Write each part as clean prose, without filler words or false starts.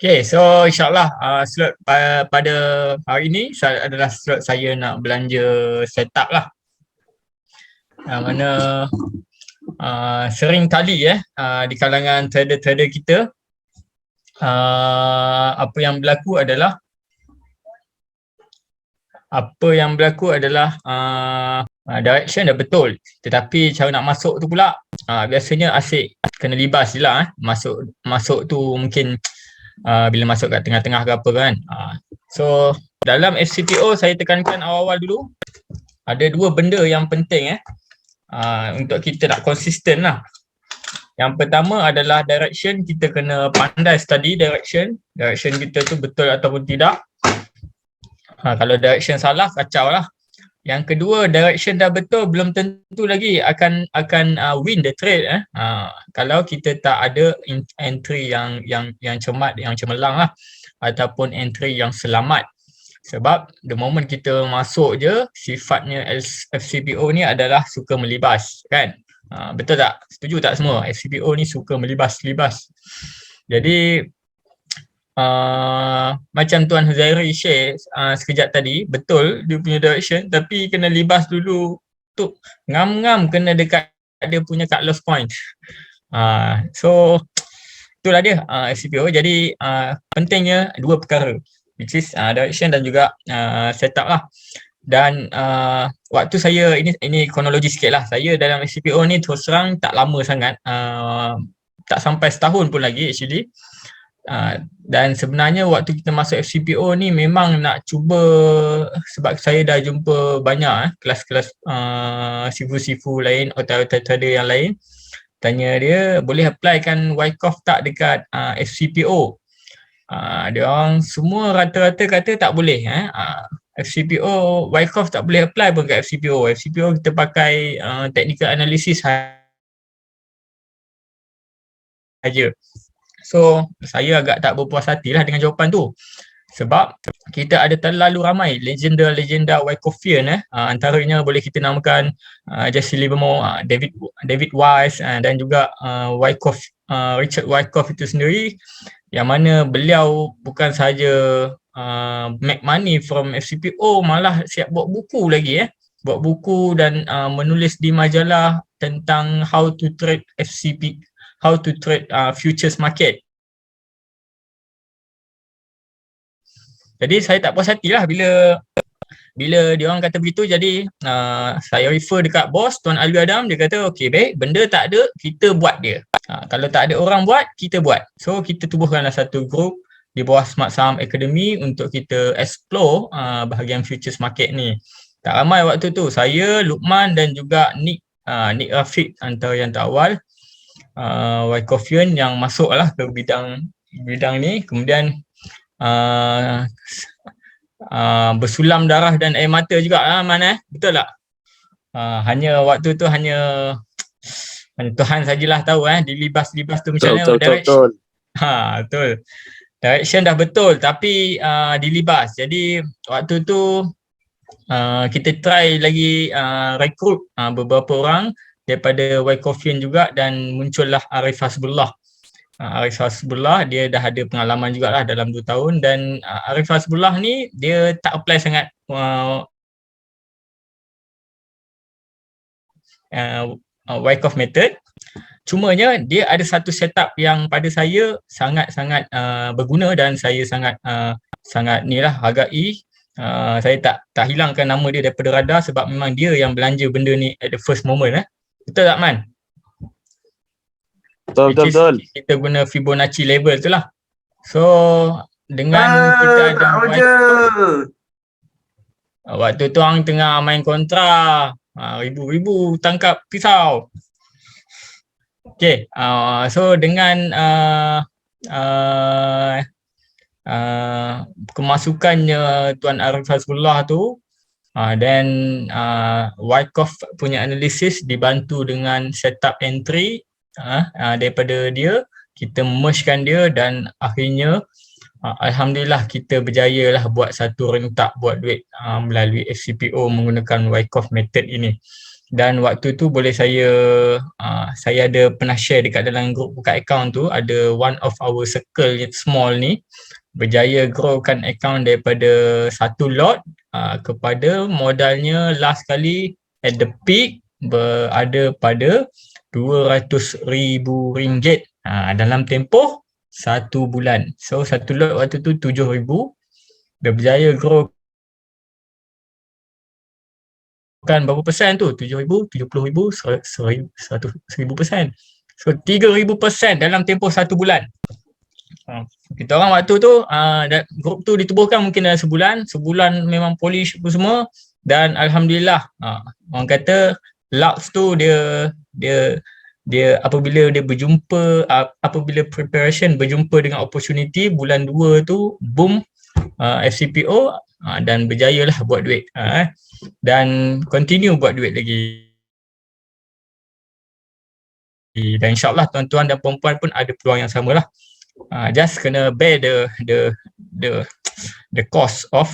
Okay, so insyaAllah slot pada hari ini adalah slot saya nak belanja setup lah. Mana sering kali di kalangan trader-trader kita apa yang berlaku adalah direction dah betul, tetapi cara nak masuk tu pula biasanya asyik kena libas je lah. Masuk tu mungkin bila masuk kat tengah-tengah ke apa kan. So dalam FCPO saya tekankan awal-awal dulu ada dua benda yang penting untuk kita nak konsisten lah. Yang pertama adalah direction. Kita kena pandai study direction kita tu betul ataupun tidak. Kalau direction salah, kacau lah. Yang kedua, direction dah betul belum tentu lagi akan win the trade. Kalau kita tak ada entry yang cermat, yang cemerlang lah, ataupun entry yang selamat. Sebab the moment kita masuk je, sifatnya FCPO ni adalah suka melibas, kan? Betul tak? Setuju tak semua? FCPO ni suka melibas-libas. Jadi macam Tuan Huzairi share sekejap tadi, betul dia punya direction, tapi kena libas dulu tu, ngam-ngam kena dekat dia punya cut loss point. So itulah dia FCPO. Jadi pentingnya dua perkara, which is direction dan juga setup lah. Dan waktu saya, ini kronologi sikit lah, saya dalam FCPO ni terus terang tak lama sangat, tak sampai setahun pun lagi actually. Dan sebenarnya waktu kita masuk FCPO ni memang nak cuba, sebab saya dah jumpa banyak kelas-kelas sifu-sifu lain atau trader yang lain, tanya dia boleh applykan Wyckoff tak dekat FCPO. Dia orang semua rata-rata kata tak boleh. FCPO, Wyckoff tak boleh apply pun kat FCPO. FCPO kita pakai technical analysis saja. So saya agak tak berpuas hati lah dengan jawapan tu, sebab kita ada terlalu ramai legenda Wyckofian. Antaranya boleh kita namakan Jesse Livermore, David Weiss, dan juga Wyckoff, Richard Wyckoff itu sendiri, yang mana beliau bukan sahaja make money from FCPO, malah siap buat buku lagi buat buku dan menulis di majalah tentang how to trade FCP, how to trade futures market. Jadi saya tak puas hati lah bila dia orang kata begitu. Jadi saya refer dekat bos Tuan Alwi Adam. Dia kata okey baik, benda tak ada, kita buat dia. Kalau tak ada orang buat, kita buat. So kita tubuhkanlah satu group di bawah Smart Saham Academy untuk kita explore bahagian futures market ni. Tak ramai waktu tu, saya, Luqman dan juga Nick Rafiq antara yang terawal Wyckofian yang masuk lah ke bidang ni. Kemudian bersulam darah dan air mata juga betul tak? Hanya waktu tu hanya Tuhan sajalah tahu dilibas-libas tu macam mana. Betul. Betul. Direction dah betul tapi dilibas. Jadi waktu tu kita try lagi recruit beberapa orang daripada Wyckofian juga, dan muncullah Arif Hasbullah. Arif Hasbullah dia dah ada pengalaman jugalah dalam 2 tahun, dan Arif Hasbullah ni dia tak apply sangat Wyckoff method. Cumanya dia ada satu setup yang pada saya sangat-sangat berguna, dan saya sangat hargai. Saya tak hilangkan nama dia daripada radar, sebab memang dia yang belanja benda ni at the first moment. Betul tak Man? Betul. Kita guna Fibonacci level tu lah. So dengan kita ada waktu tu orang tengah main kontra, ribu-ribu tangkap pisau. Okay, so dengan kemasukannya Tuan Arif Hasbullah tu, dan Wyckoff punya analisis dibantu dengan setup entry daripada dia, kita mergekan dia, dan akhirnya alhamdulillah kita berjaya lah buat satu rentak buat duit melalui FCPO menggunakan Wyckoff method ini. dan waktu tu boleh saya ada pernah share dekat dalam grup buka account tu, ada one of our circle small ni berjaya growkan account daripada satu lot kepada modalnya last kali at the peak berada pada RM200,000 dalam tempoh 1 bulan. So satu lot waktu tu 7,000, dia berjaya grow kan berapa persen tu? 7,000, 70,000, 100,000%. So 3,000% dalam tempoh 1 bulan. Kita orang waktu tu grup tu ditubuhkan mungkin dalam sebulan memang polish apa semua, dan alhamdulillah orang kata Lux tu dia apabila dia berjumpa apabila preparation berjumpa dengan opportunity bulan 2 tu boom, FCPO dan berjayalah buat duit dan continue buat duit lagi. Dan insyaAllah tuan-tuan dan perempuan pun ada peluang yang sama lah. Just kena bear the cost of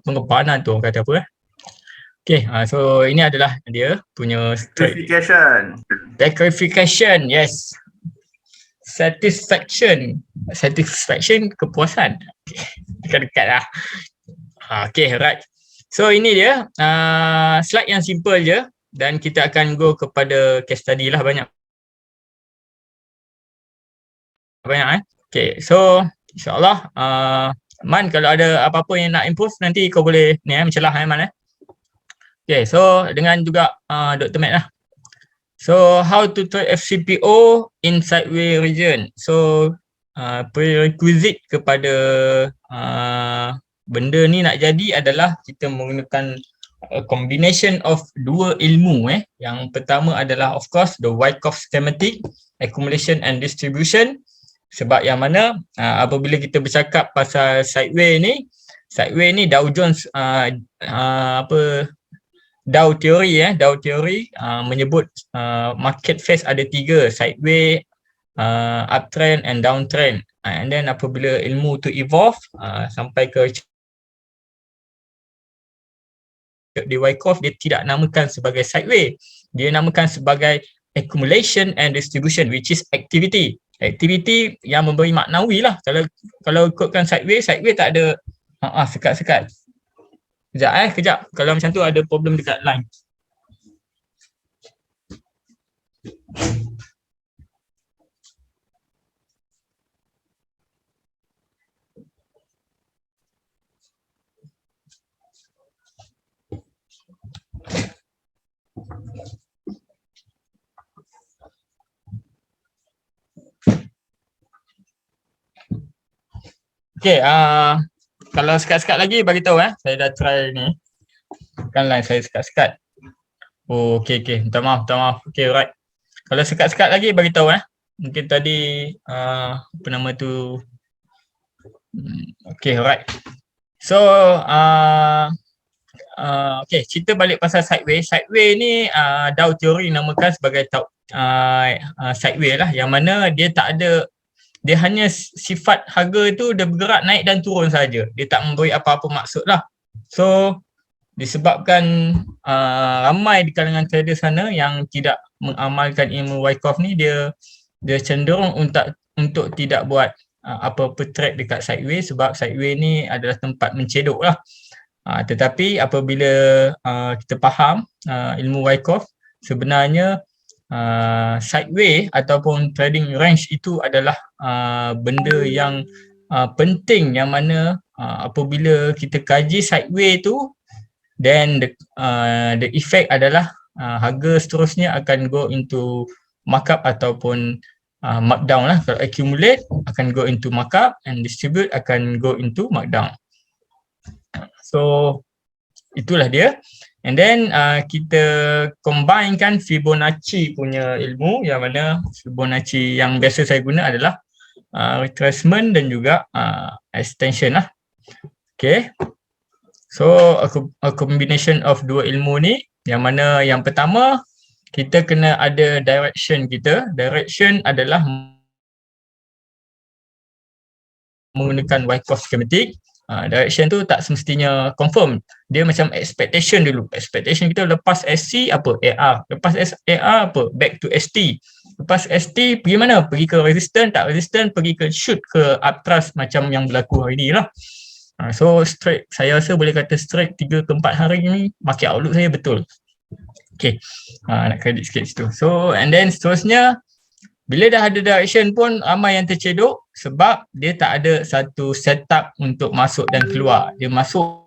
pengorbanan tu orang kata apa Okay, so ini adalah dia punya sacrification, yes. Satisfaction, kepuasan. Dekat-dekat lah. Okay, right. So ini dia slide yang simple je dan kita akan go kepada case study lah banyak. Okay, so insyaAllah Man kalau ada apa-apa yang nak improve nanti kau boleh ni mencelah Man Okay, so dengan juga Dr. Matt lah. So how to trade FCPO in sideway region. So prerequisite kepada benda ni nak jadi adalah kita menggunakan a combination of dua ilmu Yang pertama adalah of course the Wyckoff schematic, accumulation and distribution. Sebab yang mana apabila kita bercakap pasal sideway ni Dow Jones Dow theory menyebut market phase ada 3, sideway, uptrend and downtrend. And then apabila ilmu tu evolve sampai ke di Wyckoff, dia tidak namakan sebagai sideway, dia namakan sebagai accumulation and distribution, which is activity yang memberi maknawi lah. Kalau ikutkan sideway tak ada sekat-sekat. Kejap. Kalau macam tu ada problem dekat line. Okay, kalau sekat-sekat lagi bagi tahu saya dah try ni. Kan line saya sekat-sekat. Oh, okay. Minta maaf. Okay, right. Kalau sekat-sekat lagi bagi tahu Mungkin tadi apa nama tu. Okay, right. So okay, cerita balik pasal sideway. Sideway ni Dow theory namakan sebagai sideway lah, yang mana dia tak ada, dia hanya sifat harga tu dia bergerak naik dan turun saja. Dia tak memberi apa-apa maksud lah. So disebabkan ramai di kalangan trader sana yang tidak mengamalkan ilmu Wyckoff ni, dia cenderung untuk tidak buat apa-apa trade dekat sideway, sebab sideway ni adalah tempat mencedok lah. Tetapi apabila kita faham ilmu Wyckoff, sebenarnya sideway ataupun trading range itu adalah benda yang penting, yang mana apabila kita kaji sideway tu, then the effect adalah harga seterusnya akan go into markup ataupun markdown lah. Kalau accumulate akan go into markup and distribute akan go into markdown. So itulah dia. And then kita combinekan Fibonacci punya ilmu, yang mana Fibonacci yang biasa saya guna adalah retracement dan juga extension lah. Okay. So a combination of dua ilmu ni, yang mana yang pertama kita kena ada direction kita. Direction adalah menggunakan Wyckoff schematic. Direction tu tak semestinya confirm. Dia macam expectation dulu. Expectation kita lepas SC apa? AR. Lepas AR apa? Back to ST. Lepas ST pergi mana? Pergi ke resistant, tak resistant, pergi ke shoot ke upthrust macam yang berlaku hari ni lah. So straight, saya rasa boleh kata straight 3 ke 4 hari ni market outlook saya betul. Okay, nak kredit sikit situ. So and then seterusnya, bila dah ada direction pun ramai yang tercedok sebab dia tak ada satu setup untuk masuk dan keluar. Dia masuk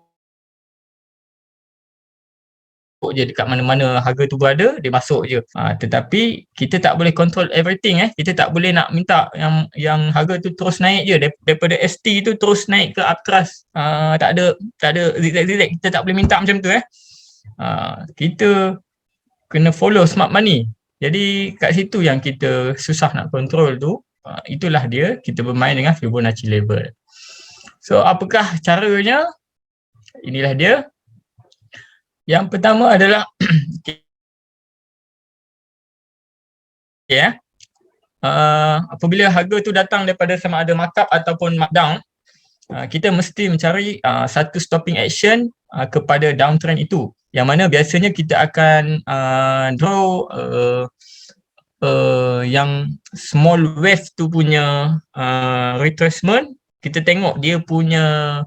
je dekat mana-mana harga tu berada, dia masuk je. Tetapi kita tak boleh control everything. Kita tak boleh nak minta yang harga tu terus naik je daripada ST tu terus naik ke uptrust. Tak ada zigzag-zigzag. Kita tak boleh minta macam tu. Kita kena follow smart money. Jadi kat situ yang kita susah nak control tu. Itulah dia, kita bermain dengan Fibonacci level. So apakah caranya? Inilah dia. Yang pertama adalah apabila harga tu datang daripada sama ada markup ataupun markdown, kita mesti mencari satu stopping action kepada downtrend itu, yang mana biasanya kita akan draw yang small wave tu punya retracement. Kita tengok dia punya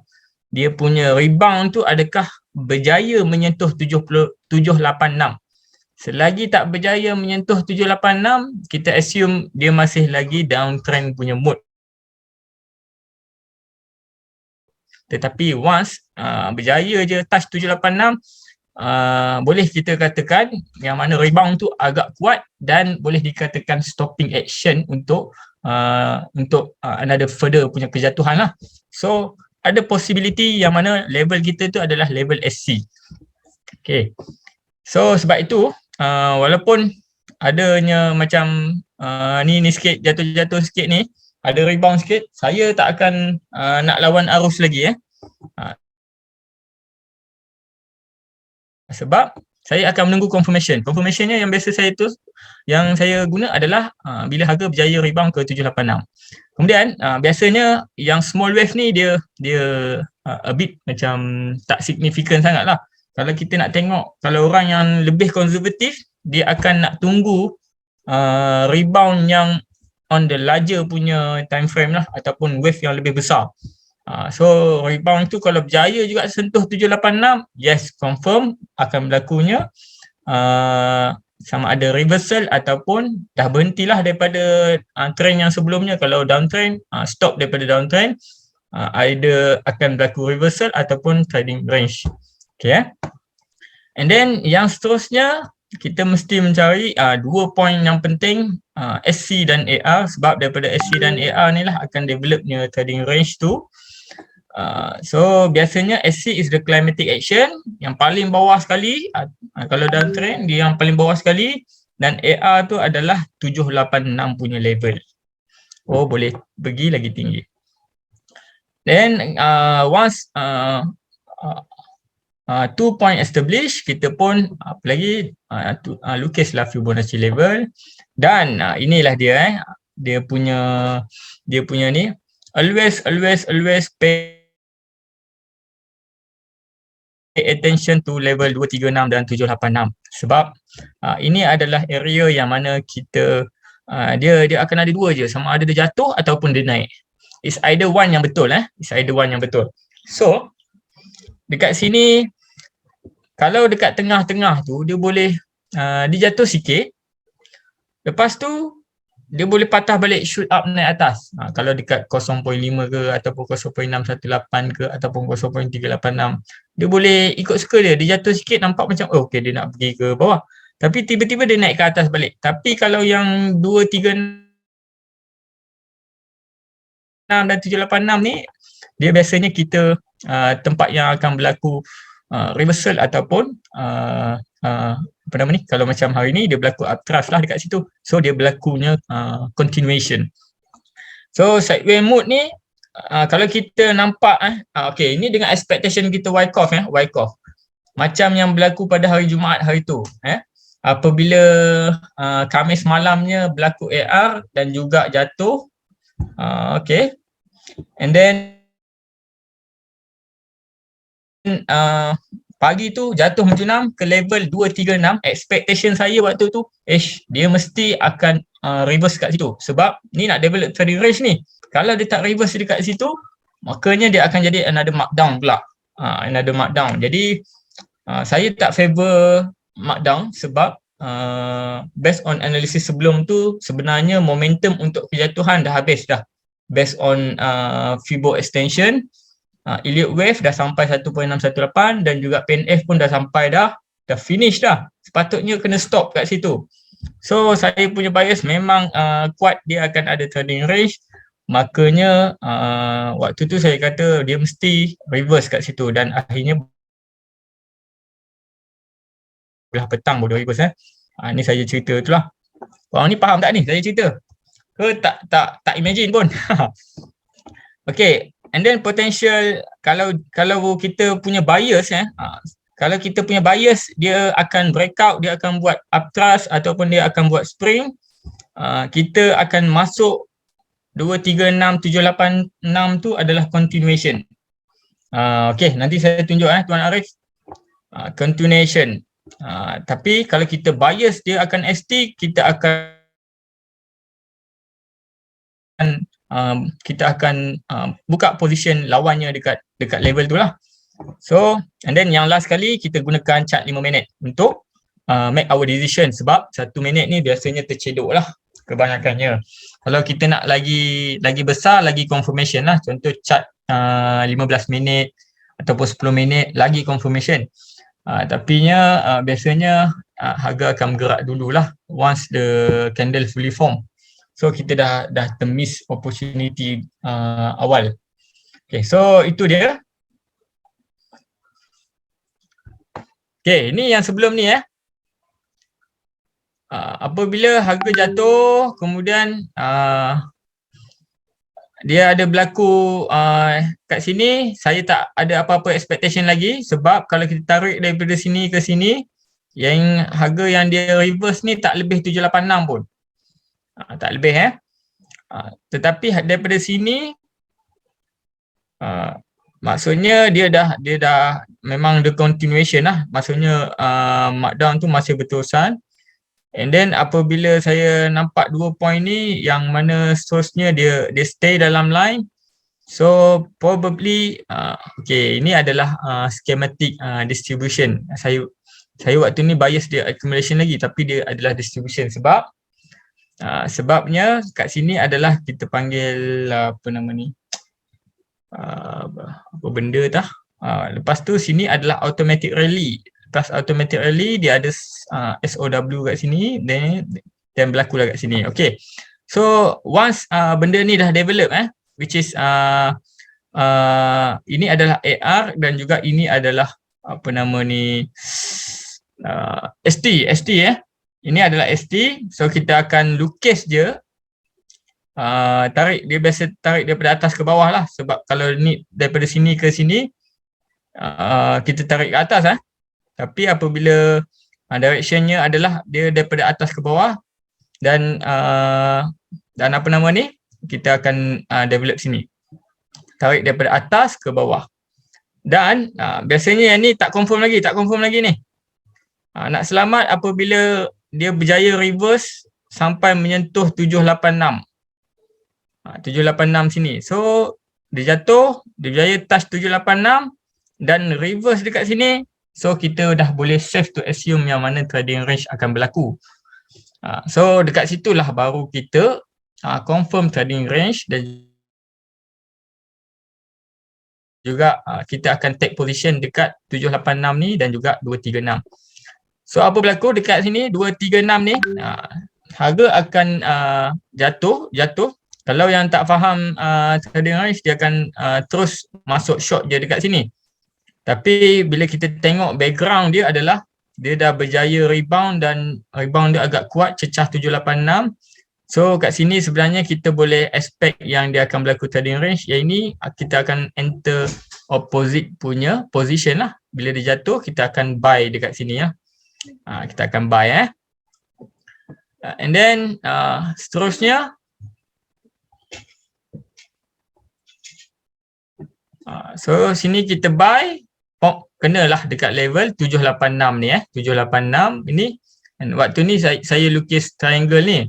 rebound tu adakah berjaya menyentuh 786. Selagi tak berjaya menyentuh 786, kita assume dia masih lagi downtrend punya mode. Tetapi once berjaya je touch 786, boleh kita katakan yang mana rebound tu agak kuat dan boleh dikatakan stopping action untuk another further punya kejatuhan lah. So ada possibility yang mana level kita tu adalah level SC. Okay. So sebab itu walaupun adanya macam ni sikit jatuh-jatuh sikit ni, ada rebound sikit, saya tak akan nak lawan arus lagi sebab saya akan menunggu confirmation. Confirmationnya yang biasa yang saya guna adalah bila harga berjaya rebound ke 786. Kemudian biasanya yang small wave ni dia a bit macam tak signifikan sangat lah. Kalau kita nak tengok, kalau orang yang lebih konservatif, dia akan nak tunggu rebound yang on the larger punya time frame lah, ataupun wave yang lebih besar. So rebound tu kalau berjaya juga sentuh 786, yes, confirm akan berlakunya sama ada reversal ataupun dah berhentilah daripada trend yang sebelumnya. Kalau downtrend, stop daripada downtrend, either akan berlaku reversal ataupun trading range. Okay. And then yang seterusnya, kita mesti mencari 2 point yang penting, SC dan AR, sebab daripada SC dan AR ni lah akan developnya trading range tu. So biasanya SC is the climatic action, yang paling bawah sekali. Kalau downtrend, dia yang paling bawah sekali, dan AR tu adalah 786 punya level. Oh, boleh pergi lagi tinggi. Then once 2 point established, kita pun apa lagi lukislah Fibonacci level. Dan inilah dia dia punya ni, always pay attention to level 236 dan 786, sebab ini adalah area yang mana kita dia akan ada dua je, sama ada dia jatuh ataupun dia naik. It's either one yang betul. It's either one yang betul. So dekat sini, kalau dekat tengah-tengah tu dia boleh dia jatuh sikit, lepas tu dia boleh patah balik, shoot up naik atas. Kalau dekat 0.5 ke ataupun 0.618 ke ataupun 0.386, dia boleh ikut suka dia. Dia jatuh sikit nampak macam okay, dia nak pergi ke bawah, tapi tiba-tiba dia naik ke atas balik. Tapi kalau yang 236 dan 786 ni, dia biasanya kita tempat yang akan berlaku reversal ataupun apa nama ni, kalau macam hari ni dia berlaku uptrust lah dekat situ. So dia berlakunya continuation. So sideway mode ni kalau kita nampak okay, ini dengan expectation kita Wyckoff macam yang berlaku pada hari Jumaat hari tu apabila Khamis malamnya berlaku AR dan juga jatuh. Okay, and then uh, pagi tu jatuh menjunam ke level 236. Expectation saya waktu tu dia mesti akan reverse kat situ, sebab ni nak develop trading range ni. Kalau dia tak reverse dekat situ, makanya dia akan jadi another markdown pula. Another markdown. Jadi saya tak favor markdown sebab based on analisis sebelum tu, sebenarnya momentum untuk kejatuhan dah habis dah. Based on Fibo extension, Elliott wave dah sampai 1.618 dan juga PNF pun dah sampai dah finish dah. Sepatutnya kena stop kat situ. So saya punya bias memang kuat dia akan ada trading range. Makanya waktu tu saya kata dia mesti reverse kat situ, dan akhirnya belah petang baru reverse. Ni saya cerita tu lah. Korang ni faham tak ni saya cerita? Ke tak imagine pun. Okay, and then potential, kalau kita punya bias kalau kita punya bias, dia akan breakout, dia akan buat upthrust ataupun dia akan buat spring, kita akan masuk 236786 tu adalah continuation. Okay, nanti saya tunjuk Tuan Arif. Continuation. Tapi kalau kita bias dia akan ST, kita akan buka position lawannya dekat level tu lah. So, and then yang last kali kita gunakan chart 5 minit untuk make our decision, sebab 1 minit ni biasanya tercedok lah kebanyakannya. Kalau kita nak lagi besar, lagi confirmation lah. Contoh chart 15 minit ataupun 10 minit lagi confirmation. Tapinya biasanya harga akan bergerak dululah once the candle fully form. So kita dah termiss opportunity awal. Okay, so itu dia. Okay, ni yang sebelum ni apabila harga jatuh, kemudian dia ada berlaku kat sini, saya tak ada apa-apa expectation lagi, sebab kalau kita tarik daripada sini ke sini, yang harga yang dia reverse ni tak lebih 786 pun. Tak lebih tetapi daripada sini maksudnya dia dah memang the continuation lah. Maksudnya markdown tu masih berterusan. And then apabila saya nampak 2 point ni yang mana source-nya dia stay dalam line, so probably okay, ini adalah schematic distribution. Saya waktu ni bias dia accumulation lagi, tapi dia adalah distribution sebab sebabnya kat sini adalah kita panggil apa nama ni, apa benda tah. Lepas tu sini adalah automatic rally. Lepas automatic rally dia ada SOW kat sini, dan berlaku lah kat sini. Okay, so once benda ni dah develop which is ini adalah AR dan juga ini adalah apa nama ni, ST ini adalah ST. So kita akan lukis je, tarik, dia biasa tarik daripada atas ke bawah lah, sebab kalau ni daripada sini ke sini kita tarik ke atas tapi apabila directionnya adalah dia daripada atas ke bawah, dan apa nama ni, kita akan develop sini, tarik daripada atas ke bawah. Dan biasanya yang ni tak confirm lagi ni. Nak selamat apabila dia berjaya reverse sampai menyentuh 786 sini. So dia jatuh, dia berjaya touch 786 dan reverse dekat sini. So kita dah boleh safe to assume yang mana trading range akan berlaku. So dekat situlah baru kita confirm trading range, dan juga kita akan take position dekat 786 ni dan juga 236. So apa berlaku dekat sini 236 ni, harga akan jatuh. Kalau yang tak faham trading range, dia akan terus masuk short je dekat sini. Tapi bila kita tengok background dia adalah dia dah berjaya rebound, dan rebound dia agak kuat, cecah 786. So kat sini sebenarnya kita boleh expect yang dia akan berlaku trading range. Yang ini kita akan enter opposite punya position lah. Bila dia jatuh, kita akan buy dekat sini kita akan buy and then seterusnya so sini kita buy, kenalah dekat level 786 ni 786 ini. Dan waktu ni saya lukis triangle ni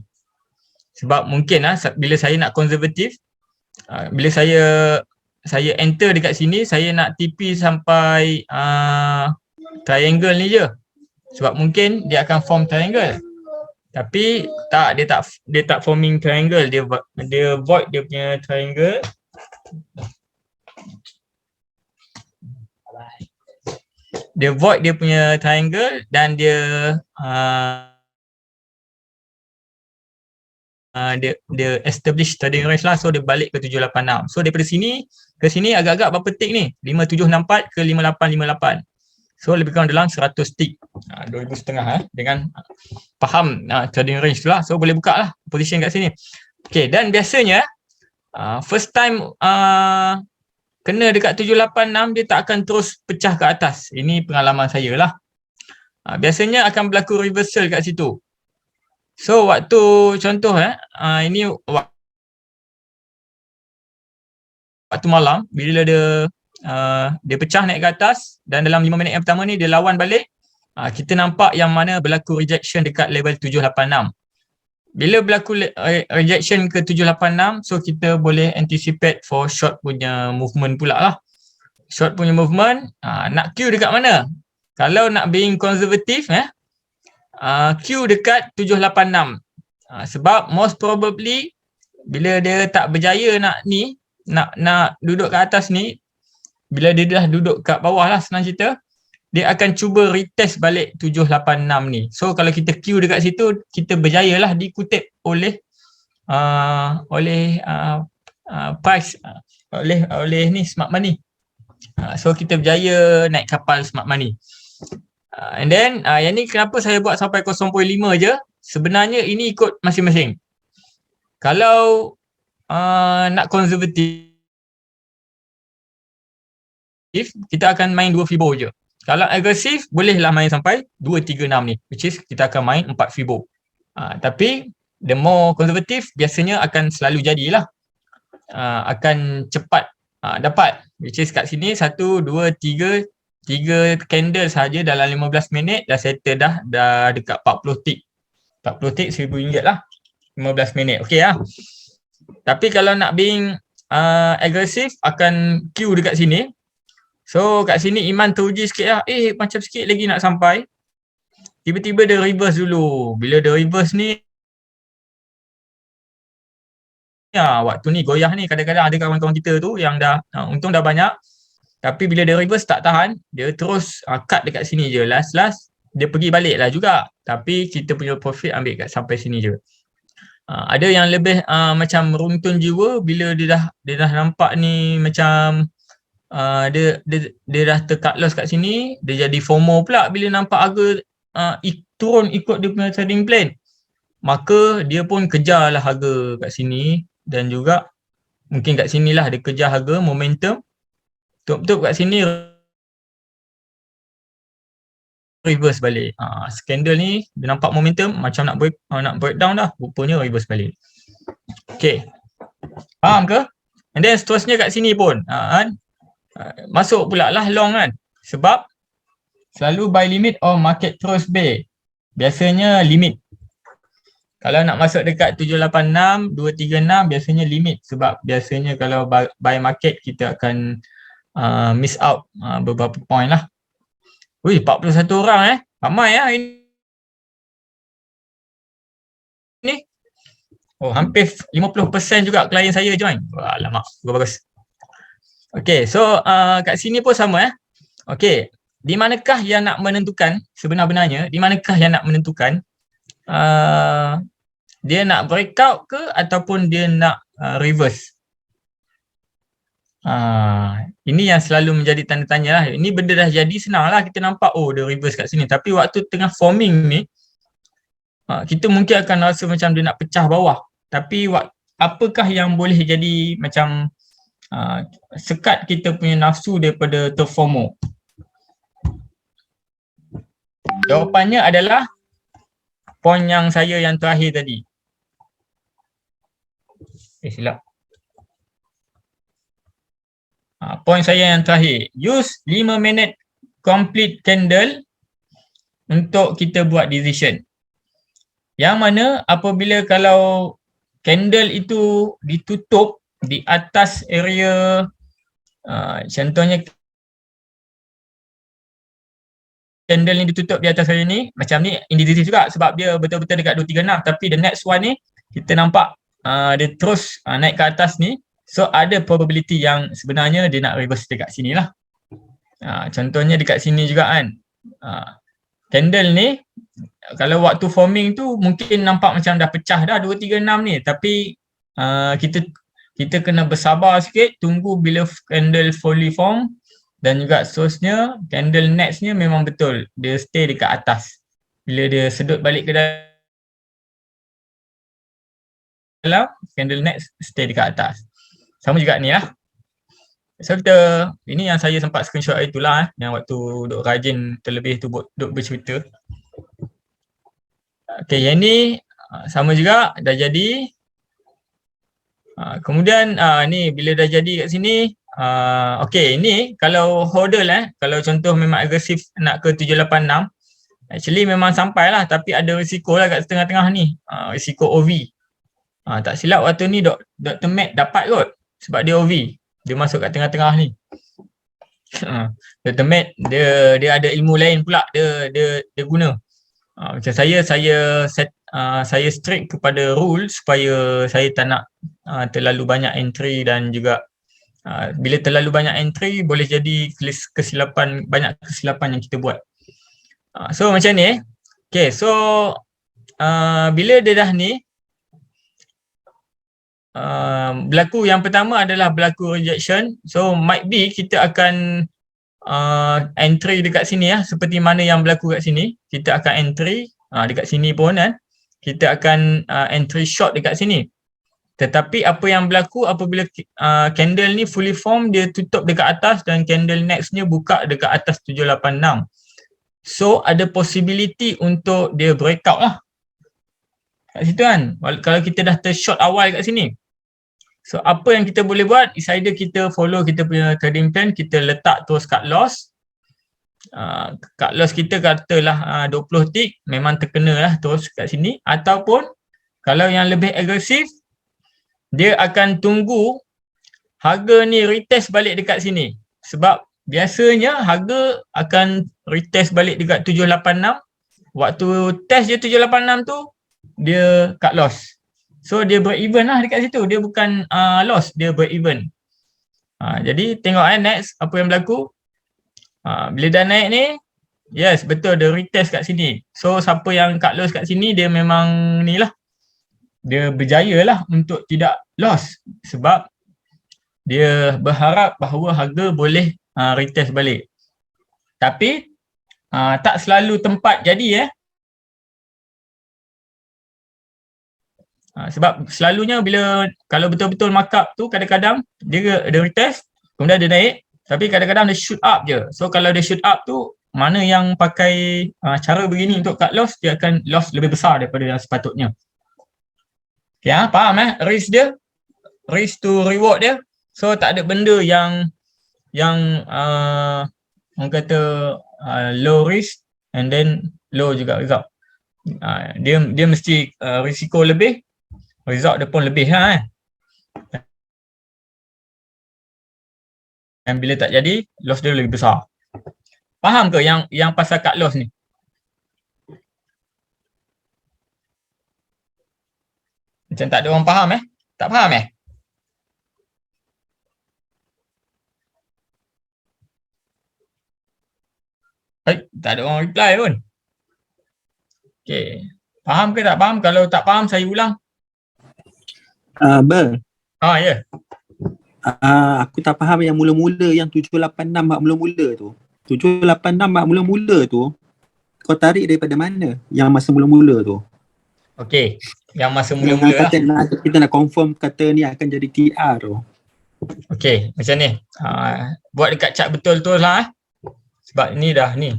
sebab mungkin bila saya nak konservatif, bila saya enter dekat sini, saya nak TP sampai triangle ni je. Sebab mungkin dia akan form triangle. Tapi tak, dia tak forming triangle, dia void dia punya triangle. Dia void dia punya triangle dan dia dia establish trading range lah. So dia balik ke 786. So daripada sini ke sini agak-agak berapa tick ni? 5764 ke 5858. So lebih kurang dalam 100 tick. 2,500 dengan faham trading range tu lah. So boleh buka lah position kat sini. Okay, dan biasanya first time kena dekat 786 dia tak akan terus pecah ke atas. Ini pengalaman saya lah. Biasanya akan berlaku reversal kat situ. So waktu contoh ini waktu malam bila dia pecah naik ke atas dan dalam 5 minit yang pertama ni dia lawan balik, kita nampak yang mana berlaku rejection dekat level 786. Bila berlaku rejection ke 786, so kita boleh anticipate for short punya movement pula lah. Short punya movement, nak queue dekat mana? Kalau nak being konservatif, queue dekat 786. Sebab most probably bila dia tak berjaya nak duduk kat atas ni, bila dia dah duduk kat bawah lah senang cerita, dia akan cuba retest balik 786 ni. So kalau kita queue dekat situ, kita berjaya lah dikutip oleh price, oleh ni smart money. So kita berjaya naik kapal smart money. And then yang ni kenapa saya buat sampai 0.5 je? Sebenarnya ini ikut masing-masing. Kalau nak konservatif, kita akan main 2 fibo je. Kalau agresif, bolehlah main sampai 236 ni, which is kita akan main 4 fibo. Tapi the more konservatif biasanya akan selalu jadilah. Akan cepat dapat, which is kat sini 1, 2, 3 candle saja dalam 15 minit dah settle dah dekat 40 tick. 40 tick RM1,000 lah. 15 minit. Okey lah. Tapi kalau nak being agresif, akan queue dekat sini. So kat sini iman teruji sikit lah. Macam sikit lagi nak sampai. Tiba-tiba dia reverse dulu. Bila dia reverse ni, waktu ni goyah ni, kadang-kadang ada kawan-kawan kita tu yang dah untung dah banyak. Tapi bila dia reverse tak tahan, dia terus cut dekat sini je. Last dia pergi balik lah juga. Tapi kita punya profit ambil kat sampai sini je. Ada yang lebih macam runtun jiwa bila dia dah nampak ni macam dia dah tercut loss kat sini, dia jadi FOMO pula bila nampak harga turun ikut dia punya trading plan. Maka dia pun kejarlah harga kat sini dan juga mungkin kat sinilah dia kejar harga momentum. Betul-betul kat sini reverse balik. Candle ni dia nampak momentum macam nak breakdown dah, rupanya reverse balik. Okay, faham ke? And then seterusnya kat sini pun masuk pula lah long kan, sebab selalu buy limit or market terus bay. Biasanya limit. Kalau nak masuk dekat 786, 236 biasanya limit, sebab biasanya kalau buy market kita akan miss out beberapa point lah. 41 orang ramai ini. Hampir 50% juga klien saya join. Alamak, bagus. Okay, so kat sini pun sama Okay, di manakah yang nak menentukan sebenarnya, di manakah yang nak menentukan dia nak breakout ke ataupun dia nak reverse. Ini yang selalu menjadi tanda tanya lah. Ini benda dah jadi senang lah, kita nampak dia reverse kat sini. Tapi waktu tengah forming ni, kita mungkin akan rasa macam dia nak pecah bawah. Tapi apakah yang boleh jadi macam sekat kita punya nafsu daripada terfomo? Jawapannya adalah poin yang saya yang terakhir tadi. Silap. Poin saya yang terakhir. Use 5 minit complete candle untuk kita buat decision. Yang mana apabila kalau candle itu ditutup di atas area contohnya candle ni ditutup di atas area ni, macam ni indikatif juga sebab dia betul-betul dekat 236, tapi the next one ni kita nampak dia terus naik ke atas ni, so ada probability yang sebenarnya dia nak reverse dekat sini lah. Contohnya dekat sini juga kan, candle ni kalau waktu forming tu mungkin nampak macam dah pecah dah 236 ni, tapi kita kena bersabar sikit, tunggu bila candle fully form, dan juga source-nya, candle next-nya memang betul dia stay dekat atas. Bila dia sedut balik ke dalam, candle next stay dekat atas. Sama juga ni lah. So kita, ini yang saya sempat screenshot itulah yang waktu duk rajin terlebih tu duk bercerita. Okay, yang ni sama juga dah jadi. Kemudian ni bila dah jadi kat sini, okay, ni kalau hodl kalau contoh memang agresif nak ke 786, actually memang sampai lah, tapi ada risiko lah kat tengah-tengah ni, risiko OV. Tak silap waktu ni Dr. Matt dapat kot sebab dia OV, dia masuk kat tengah-tengah ni. Dr. Matt dia ada ilmu lain pula dia guna. Macam saya strict kepada rule supaya saya tak nak terlalu banyak entry, dan juga bila terlalu banyak entry boleh jadi banyak kesilapan yang kita buat. So macam ni. Okay, so bila dia dah ni berlaku, yang pertama adalah berlaku rejection. So might be kita akan entry dekat sini seperti mana yang berlaku kat sini. Kita akan entry dekat sini pun kan. Kita akan entry short dekat sini. Tetapi apa yang berlaku apabila candle ni fully form, dia tutup dekat atas dan candle next-nya buka dekat atas 786. So ada possibility untuk dia breakout lah kat situ kan, kalau kita dah tershort awal kat sini. So apa yang kita boleh buat is either kita follow kita punya trading plan, kita letak terus cut loss. Cut loss kita katalah 20 tick, memang terkena lah terus kat sini. Ataupun kalau yang lebih agresif, dia akan tunggu harga ni retest balik dekat sini. Sebab biasanya harga akan retest balik dekat 786. Waktu test je 786 tu, dia cut loss. So dia break even lah dekat situ. Dia bukan loss, dia break even. Jadi tengok next apa yang berlaku. Bila dah naik ni, yes betul dia retest kat sini. So siapa yang cut loss kat sini, dia memang ni lah, dia berjaya lah untuk tidak loss. Sebab dia berharap bahawa harga boleh retest balik. Tapi tak selalu tempat jadi sebab selalunya bila kalau betul-betul markup tu kadang-kadang dia retest, kemudian dia naik, tapi kadang-kadang dia shoot up je. So kalau dia shoot up tu, mana yang pakai cara begini untuk cut loss, dia akan loss lebih besar daripada yang sepatutnya. Okay, faham risk dia, risk to reward dia. So tak ada benda yang orang kata low risk and then low juga result. Dia mesti risiko lebih, result dia pun lebih Dan bila tak jadi, loss dia lebih besar. Faham ke yang pasal cut loss ni? Macam tak ada orang faham Tak faham tak ada orang reply pun. Okay. Faham ke tak faham? Kalau tak faham, saya ulang. Ber. Ya. Yeah. Aku tak faham yang mula-mula, yang 786 mak mula-mula tu. 786 mak mula-mula tu, kau tarik daripada mana? Yang masa mula-mula tu. Okey, yang masa mula-mula lah. Kita nak confirm kata ni akan jadi TR tu. Okey, macam ni. Buat dekat chart betul tu lah Sebab ni dah ni.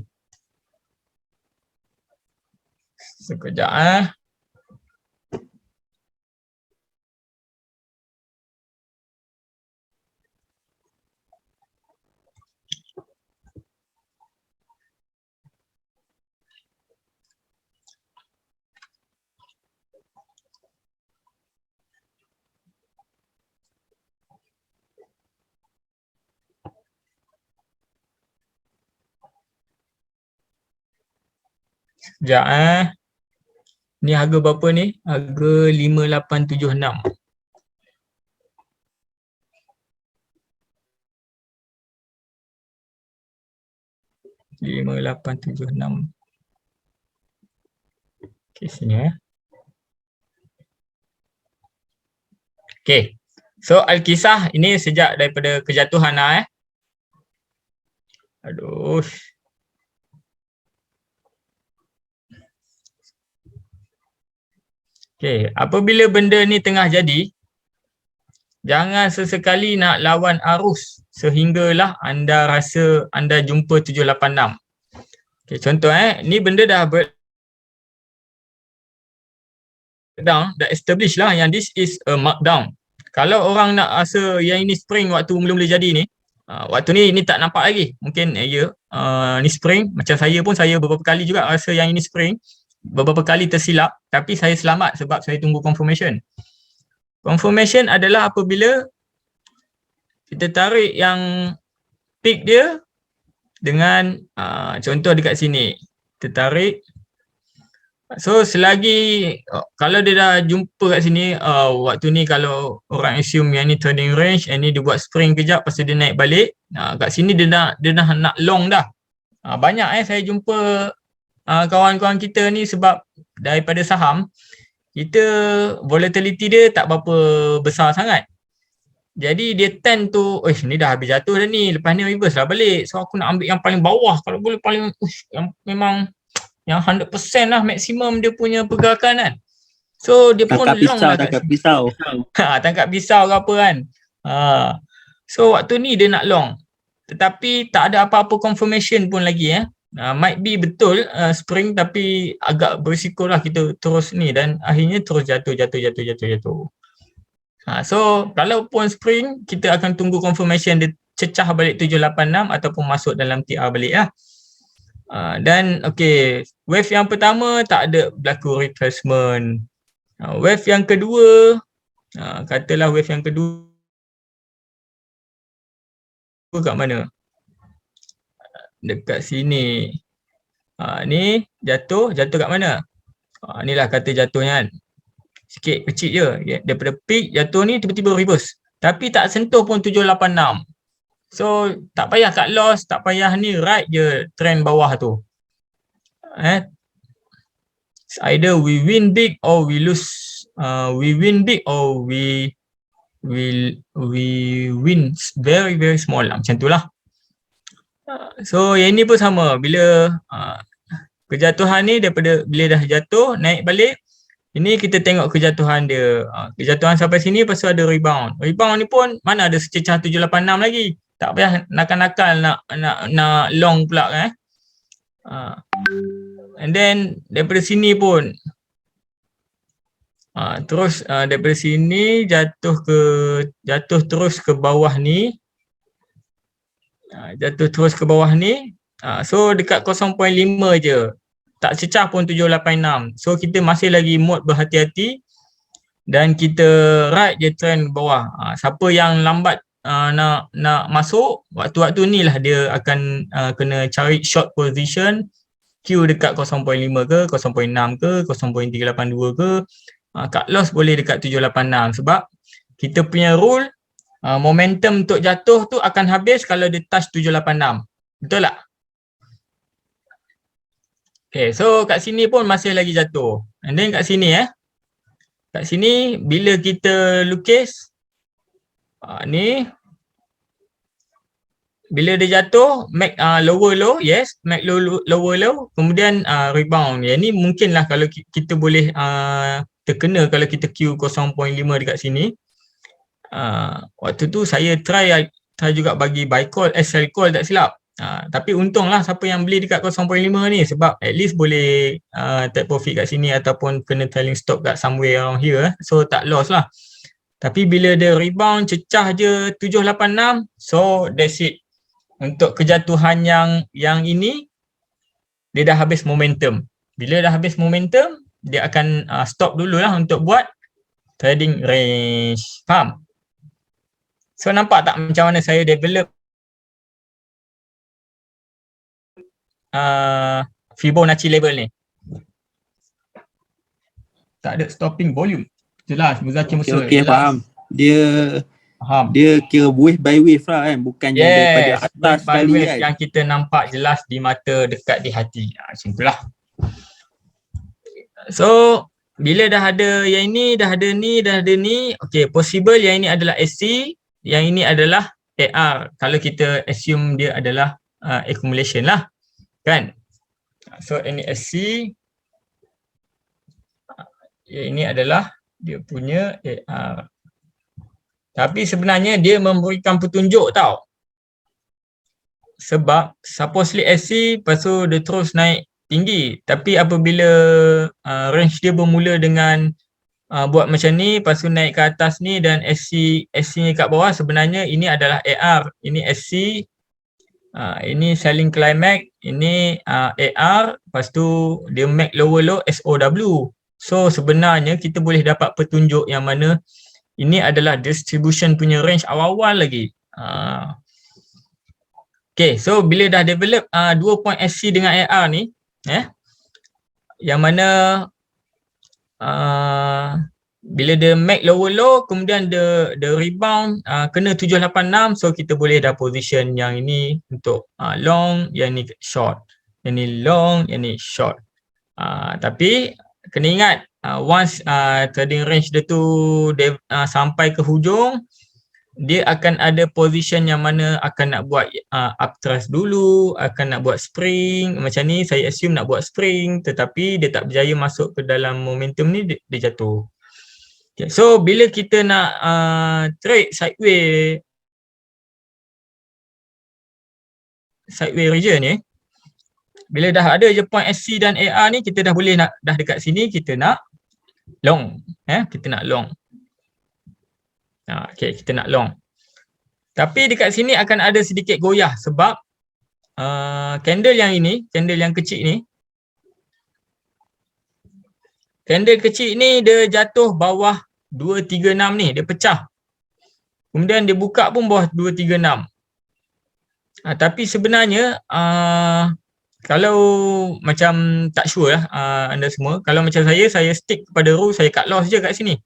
Sekejap Sekejap Ni harga berapa ni? Harga 5876. $5876. Okey, sini Okey. So Alkisah ini sejak daripada kejatuhan lah Aduh. Okey, apabila benda ni tengah jadi, jangan sesekali nak lawan arus sehinggalah anda rasa anda jumpa 786. Okey, contoh ni benda dah breakdown, dah establish lah yang this is a markdown. Kalau orang nak rasa yang ini spring waktu mula-mula jadi ni, waktu ni tak nampak lagi. Mungkin ni spring, macam saya pun saya beberapa kali juga rasa yang ini spring. Beberapa kali tersilap, tapi saya selamat sebab saya tunggu confirmation. Confirmation adalah apabila kita tarik yang peak dia dengan contoh dekat sini. Kita tarik. So selagi kalau dia dah jumpa kat sini, waktu ni kalau orang assume yang ni turning range, yang ni dia buat spring kejap lepas tu dia naik balik. Kat sini dia dah nak long dah. Banyak saya jumpa kawan-kawan kita ni sebab daripada saham, kita volatility dia tak berapa besar sangat. Jadi dia tend to, ni dah habis jatuh dah ni, lepas ni reverse lah balik. So aku nak ambil yang paling bawah, kalau boleh paling, yang memang yang 100% lah maksimum dia punya pergerakan kan. So dia pun long lah tangkap pisau. Tangkap pisau ke apa kan. So waktu ni dia nak long. Tetapi tak ada apa-apa confirmation pun lagi might be betul spring, tapi agak berisiko lah kita terus ni dan akhirnya terus jatuh. So kalau pun spring, kita akan tunggu confirmation dia cecah balik 786 ataupun masuk dalam TR balik lah. Dan okey, wave yang pertama tak ada berlaku retracement. Wave yang kedua, katalah wave yang kedua kat mana? Dekat sini. Ni jatuh kat mana? Inilah kata jatuhnya kan. Sikit kecil je. Daripada peak jatuh ni tiba-tiba reverse. Tapi tak sentuh pun 786. So tak payah cut loss, tak payah ni, ride je trend bawah tu. Either we win big or we lose. We win big or we win very very small lah, macam tu lah. So yang ni pun sama, bila kejatuhan ni daripada bila dah jatuh naik balik, ini kita tengok kejatuhan dia. Kejatuhan sampai sini, lepas tu ada rebound. Rebound ni pun mana ada sececah 786 lagi. Tak payah nakal-nakal nak long pula kan. And then daripada sini pun terus daripada sini jatuh terus ke bawah ni. Jatuh terus ke bawah ni. So dekat 0.5 je. Tak cecah pun 786. So kita masih lagi mode berhati-hati dan kita ride je trend bawah. Siapa yang lambat nak masuk, waktu-waktu ni lah dia akan kena cari short position. Q dekat 0.5 ke, 0.6 ke, 0.382 ke. Cut loss boleh dekat 786 sebab kita punya rule momentum untuk jatuh tu akan habis kalau dia touch 786. Betul tak? Okay, so kat sini pun masih lagi jatuh. And then kat sini kat sini bila kita lukis ni, bila dia jatuh make lower low, yes, make lower low, kemudian rebound. Yang ni mungkinlah kalau kita boleh terkena kalau kita Q 0.5 dekat sini. Waktu tu saya try juga bagi buy call, sell call tak silap. Tapi untunglah siapa yang beli dekat 0.5 ni, sebab at least boleh take profit kat sini ataupun kena trailing stop kat somewhere around here. So tak loss lah. Tapi bila dia rebound cecah je 786, so that's it. Untuk kejatuhan yang ini, dia dah habis momentum. Bila dah habis momentum, dia akan stop dululah untuk buat trading range. Faham? So nampak tak macam mana saya develop Fibonacci level ni? Tak ada stopping volume. Jelas, Muzaki Musa. Okey, faham. Dia Faham. kira wave by wave lah kan, bukannya daripada atas wave by sekali wave kan. yang kita nampak jelas di mata, dekat di hati. Macam itulah. So, bila dah ada yang ini, dah ada ni, okay, possible yang ini adalah SC, yang ini adalah AR. Kalau kita assume dia adalah accumulation lah, kan? So, ini SC, yang ini adalah dia punya AR. Tapi sebenarnya dia memberikan petunjuk tau. Sebab supposedly SC, lepas tu dia terus naik tinggi. Tapi apabila range dia bermula dengan buat macam ni, lepas tu naik ke atas ni dan SC ni kat bawah, sebenarnya ini adalah AR. Ini SC, ini selling climax, ini AR, lepas tu dia make lower low SOW. So sebenarnya kita boleh dapat petunjuk yang mana ini adalah distribution punya range awal-awal lagi. Okay, so bila dah develop 2 point SC dengan AR ni, yang mana bila dia make lower low, kemudian the rebound kena 786, so kita boleh dah position yang ini untuk long, yang ni short, yang ni long, yang ni short. Tapi kena ingat, once trading range dia tu sampai ke hujung, dia akan ada position yang mana akan nak buat upthrust dulu, akan nak buat spring. Macam ni saya assume nak buat spring, tetapi dia tak berjaya masuk ke dalam momentum ni, dia jatuh. Okay, so bila kita nak trade sideways region ni, bila dah ada je point SC dan AR ni, kita dah boleh nak, dah dekat sini kita nak long, kita nak long. Okay, kita nak long. Tapi dekat sini akan ada sedikit goyah sebab candle yang ini, candle yang kecil ni, candle kecil ni dia jatuh bawah 236 ni, dia pecah. Kemudian dia buka pun bawah 236. Tapi sebenarnya kalau macam tak sure lah anda semua, kalau macam saya stick kepada rule, saya cut loss je kat sini.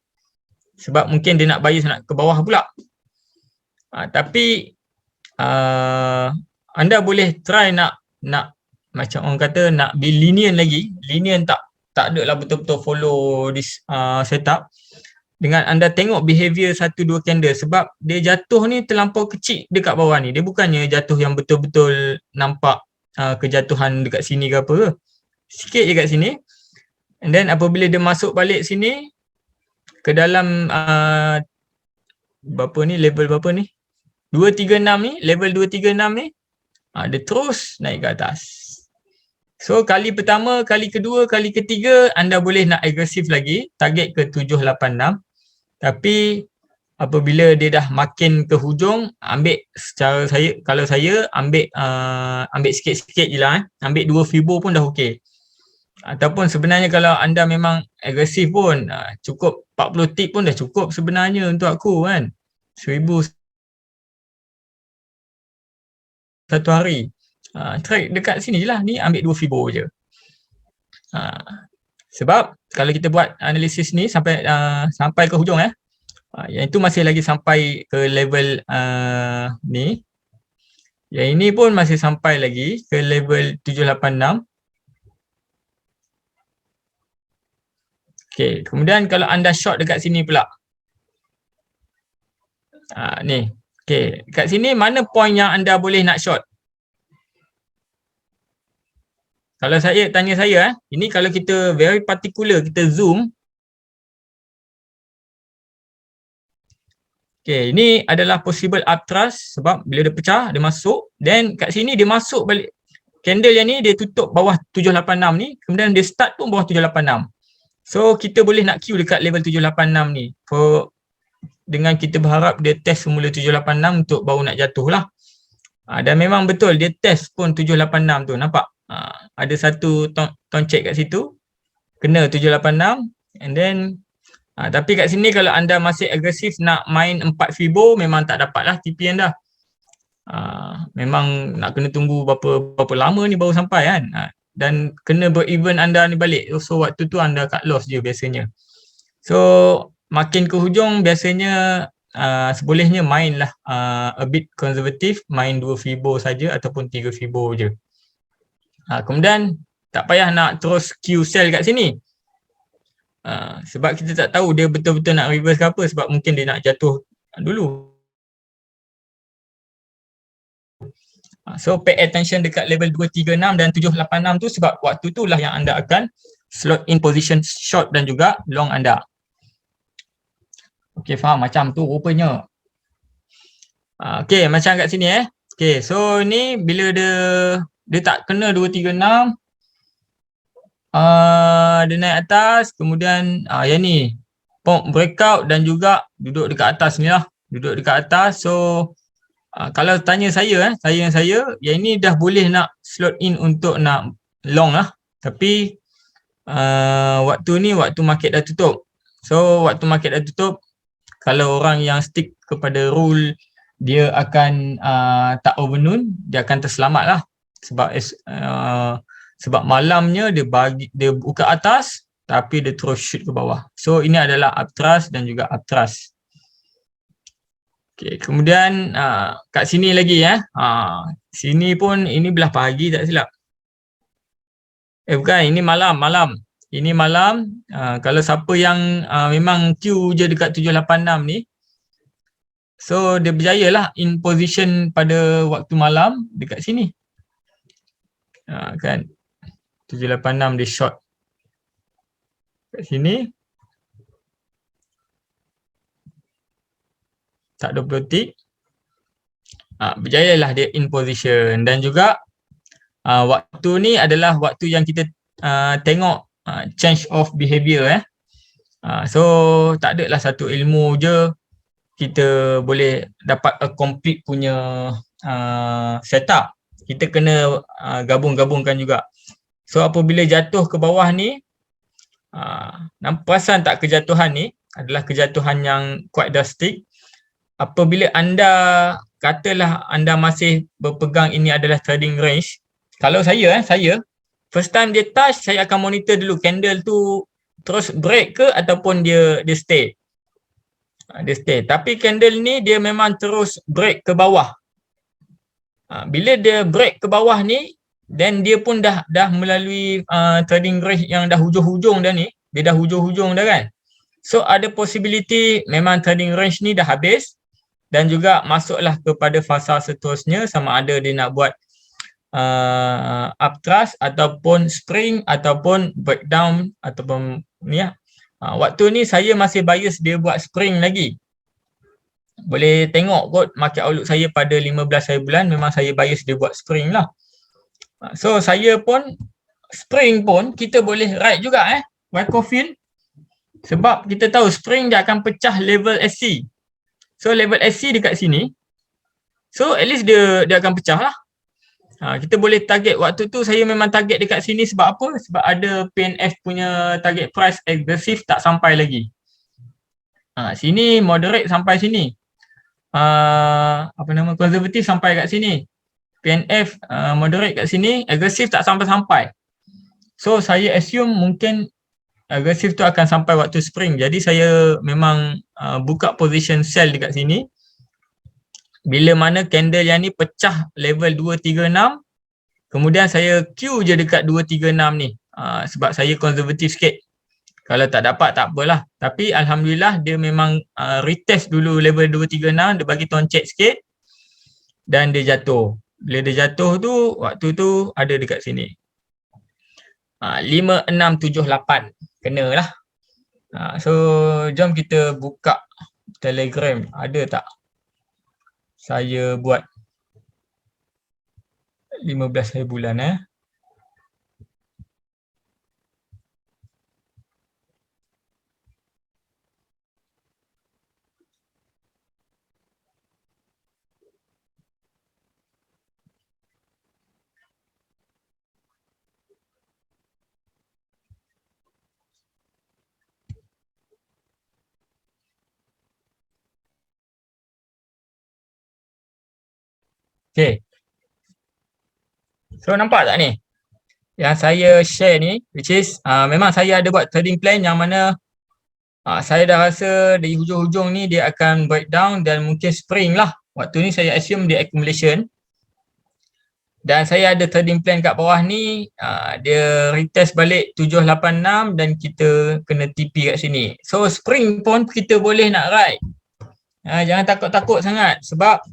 Sebab mungkin dia nak bias nak ke bawah pula. Tapi anda boleh try nak macam orang kata nak be lenient lagi. Lenient tak ada lah betul-betul follow this setup. Dengan anda tengok behavior 1-2 candle, sebab dia jatuh ni terlampau kecil dekat bawah ni. Dia bukannya jatuh yang betul-betul nampak kejatuhan dekat sini ke apa. Sikit je kat sini. And then apabila dia masuk balik sini ke dalam berapa ni, level berapa ni, 236 ni, level 236 ni, dia terus naik ke atas. So kali pertama, kali kedua, kali ketiga anda boleh nak agresif lagi, target ke 786. Tapi apabila dia dah makin ke hujung, ambil secara kalau saya ambil sikit-sikit je lah, ambil 2 fibo pun dah okey. Ataupun sebenarnya kalau anda memang agresif pun cukup 40 tip pun dah cukup sebenarnya untuk aku kan. 1000 satu hari. Try dekat sini je lah, ni ambil 2 fibo je. Sebab kalau kita buat analisis ni sampai ke hujung yang itu masih lagi sampai ke level ni. Yang ini pun masih sampai lagi ke level 786. Okay, kemudian kalau anda short dekat sini pula. Ni. Okay, kat sini mana point yang anda boleh nak short? Kalau tanya saya, ini kalau kita very particular, kita zoom. Okay, ini adalah possible upthrust sebab bila dia pecah, dia masuk. Then kat sini dia masuk balik. Candle yang ni dia tutup bawah 786 ni, kemudian dia start pun bawah 786. So kita boleh nak queue dekat level 786 ni. Dengan kita berharap dia test semula 786 untuk baru nak jatuh lah. Dan memang betul dia test pun 786 tu, nampak? Ada satu tone check kat situ, kena 786. And then tapi kat sini kalau anda masih agresif nak main 4 fibo, memang tak dapat lah TP anda. Memang nak kena tunggu berapa lama ni baru sampai kan. Dan kena ber-even anda ni balik. So waktu tu anda cut loss je biasanya. So makin ke hujung biasanya sebolehnya mainlah a bit konservatif, main 2 fibo saja ataupun 3 fibo je. Kemudian tak payah nak terus queue sell kat sini. Sebab kita tak tahu dia betul-betul nak reverse ke apa, sebab mungkin dia nak jatuh dulu. So pay attention dekat level 236 dan 786 tu, sebab waktu tu lah yang anda akan slot in position short dan juga long anda. Okey, faham macam tu rupanya. Okey, macam kat sini Okey, so ni bila dia tak kena 236, dia naik atas, kemudian yang ni pump breakout dan juga duduk dekat atas ni lah. Duduk dekat atas. So kalau tanya saya yang ini dah boleh nak slot in untuk nak long lah. Tapi waktu ni waktu market dah tutup. So waktu market dah tutup, kalau orang yang stick kepada rule, dia akan tak overnoon, dia akan terselamat lah. Sebab malamnya dia buka atas tapi dia terus shoot ke bawah. So ini adalah uptrust dan juga uptrust. Okay, kemudian kat sini lagi sini pun ini belah pagi tak silap. Bukan, ini malam. Ini malam. Kalau siapa yang memang queue je dekat 786 ni, so dia berjaya lah in position pada waktu malam dekat sini. Kan 786 dia short kat sini. Tak 20 tick. Berjayalah dia in position. Dan juga waktu ni adalah waktu yang kita tengok change of behavior so tak adalah satu ilmu je kita boleh dapat a complete punya setup. Kita kena gabung-gabungkan juga. So apabila jatuh ke bawah ni, perasan tak kejatuhan ni adalah kejatuhan yang quite drastic. Apabila anda katalah anda masih berpegang ini adalah trading range, kalau saya first time dia touch, saya akan monitor dulu candle tu terus break ke ataupun dia stay. Dia stay. Tapi candle ni dia memang terus break ke bawah. Bila dia break ke bawah ni, then dia pun dah melalui trading range yang dah hujung-hujung dah ni. Dia dah hujung-hujung dah kan. So ada possibility memang trading range ni dah habis. Dan juga masuklah kepada fasa seterusnya, sama ada dia nak buat uptrust ataupun spring ataupun breakdown ataupun ni waktu ni saya masih bias dia buat spring lagi. Boleh tengok kot market outlook saya pada 15 hari bulan, memang saya bias dia buat spring lah. So saya pun spring pun kita boleh ride juga Wyckoff Field, sebab kita tahu spring dia akan pecah level SC. So level SC dekat sini, so at least dia akan pecah lah. Kita boleh target waktu tu, saya memang target dekat sini sebab apa? Sebab ada PNF punya target price agresif tak sampai lagi. Sini moderate sampai sini. Konservatif sampai kat sini. PNF moderate kat sini, agresif tak sampai-sampai. So saya assume mungkin agresif tu akan sampai waktu spring. Jadi saya memang buka position sell dekat sini. Bila mana candle yang ni pecah level 236, kemudian saya queue je dekat 236 ni. Sebab saya konservatif sikit. Kalau tak dapat tak apalah. Tapi alhamdulillah dia memang retest dulu level 236, dia bagi toncet sikit dan dia jatuh. Bila dia jatuh tu, waktu tu ada dekat sini. 5678 kena lah. So jom kita buka Telegram, ada tak saya buat 15 hari bulan Okay. So nampak tak ni? Yang saya share ni, which is memang saya ada buat trading plan yang mana Saya dah rasa di hujung-hujung ni dia akan breakdown dan mungkin spring lah. Waktu ni saya assume dia accumulation. Dan saya ada trading plan kat bawah ni, dia retest balik 786 dan kita kena TP kat sini. So spring pun kita boleh nak ride. Jangan takut-takut sangat sebab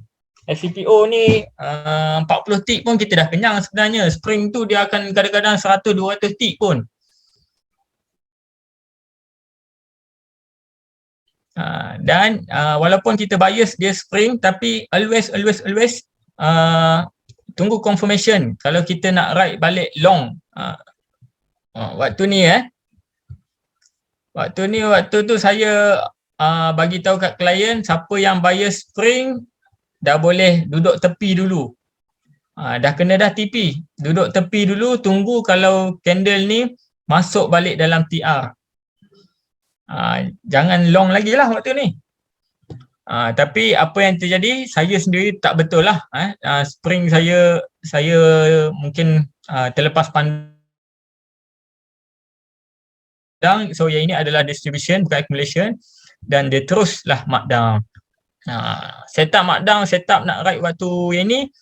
FCPO ni 40 tick pun kita dah kenyang sebenarnya. Spring tu dia akan kadang-kadang 100-200 tick pun. Dan walaupun kita bias dia spring, tapi always tunggu confirmation kalau kita nak ride balik long. Waktu tu saya bagi tahu kat klien siapa yang bias spring dah boleh duduk tepi dulu. Dah kena dah TP. Duduk tepi dulu, tunggu kalau candle ni masuk balik dalam TR. Jangan long lagi lah waktu ni. Tapi apa yang terjadi, saya sendiri tak betul lah. Spring saya mungkin terlepas pandang. So yang ini adalah distribution bukan accumulation dan dia teruslah markdown. Setup markdown, setup nak ride waktu yang ni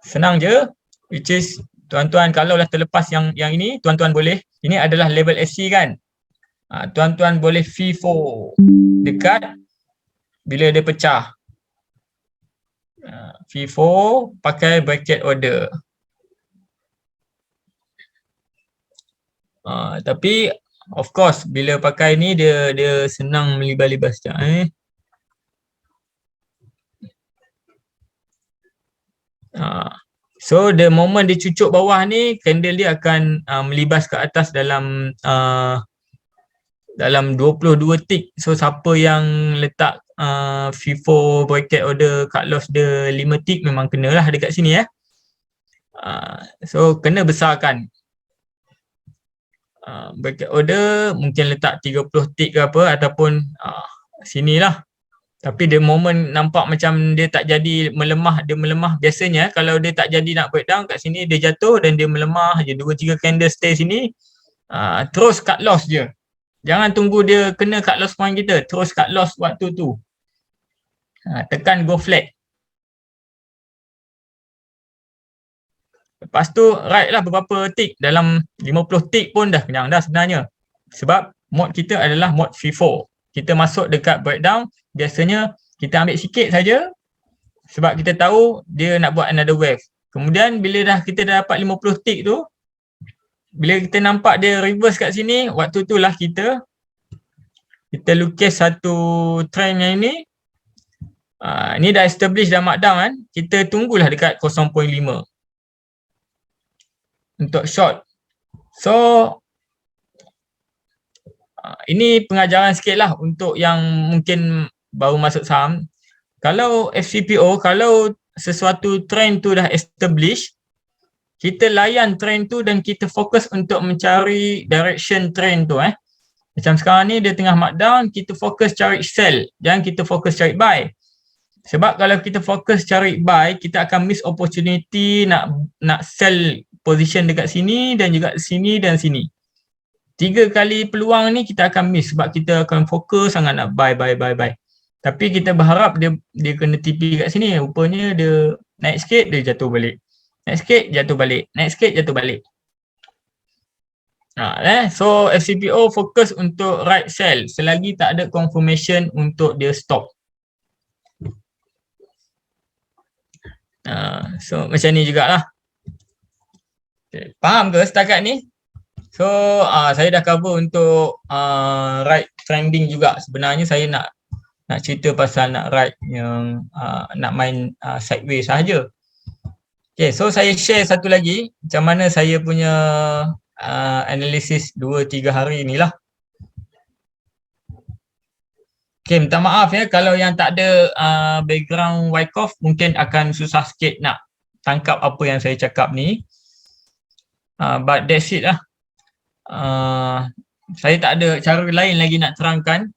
senang je, which is tuan-tuan kalau dah terlepas yang ini, tuan-tuan boleh, ini adalah level SC kan. Tuan-tuan boleh FIFO dekat bila dia pecah. FIFO pakai bracket order. Tapi of course bila pakai ni dia senang melibas-libas sekejap So the moment dia cucuk bawah ni, candle dia akan melibas ke atas dalam 22 tick. So siapa yang letak FIFO bracket order cut loss dia 5 tick memang kenalah dekat sini so kena besarkan bracket order, mungkin letak 30 tick ke apa ataupun sinilah. Tapi the moment nampak macam dia tak jadi melemah, dia melemah biasanya kalau dia tak jadi nak breakdown kat sini dia jatuh dan dia melemah je 2-3 candle stay sini, terus cut loss je. Jangan tunggu dia kena cut loss point kita, terus cut loss waktu tu. Tekan go flat. Lepas tu ride lah beberapa tick, dalam 50 tick pun dah kenyang dah sebenarnya. Sebab mode kita adalah mode FIFO. Kita masuk dekat breakdown, biasanya kita ambil sikit saja sebab kita tahu dia nak buat another wave. Kemudian bila kita dah dapat 50 tick tu, bila kita nampak dia reverse kat sini, waktu tu lah kita lukis satu trend yang ini. Ni dah establish dah markdown kan. Kita tunggulah dekat 0.5 untuk short. So ini pengajaran sikit lah untuk yang mungkin baru masuk saham. Kalau FCPO, kalau sesuatu trend tu dah establish, kita layan trend tu dan kita fokus untuk mencari direction trend tu Macam sekarang ni dia tengah markdown, kita fokus cari sell, jangan kita fokus cari buy. Sebab kalau kita fokus cari buy, kita akan miss opportunity nak sell position dekat sini dan juga sini dan sini. 3 kali peluang ni kita akan miss sebab kita akan fokus sangat nak buy. Tapi kita berharap dia kena TP kat sini, rupanya dia naik sikit dia jatuh balik. Naik sikit jatuh balik, naik sikit jatuh balik. So FCPO fokus untuk right sell selagi tak ada confirmation untuk dia stop. So macam ni jugalah. Okay. Faham ke setakat ni? So saya dah cover untuk right trending juga. Sebenarnya saya nak cerita pasal nak right yang nak main sideways sahaja. Okay, so saya share satu lagi macam mana saya punya analisis 2-3 hari ni lah. Okay, minta maaf ya kalau yang tak ada background Wyckoff mungkin akan susah sikit nak tangkap apa yang saya cakap ni. But that's it lah. Saya tak ada cara lain lagi nak terangkan.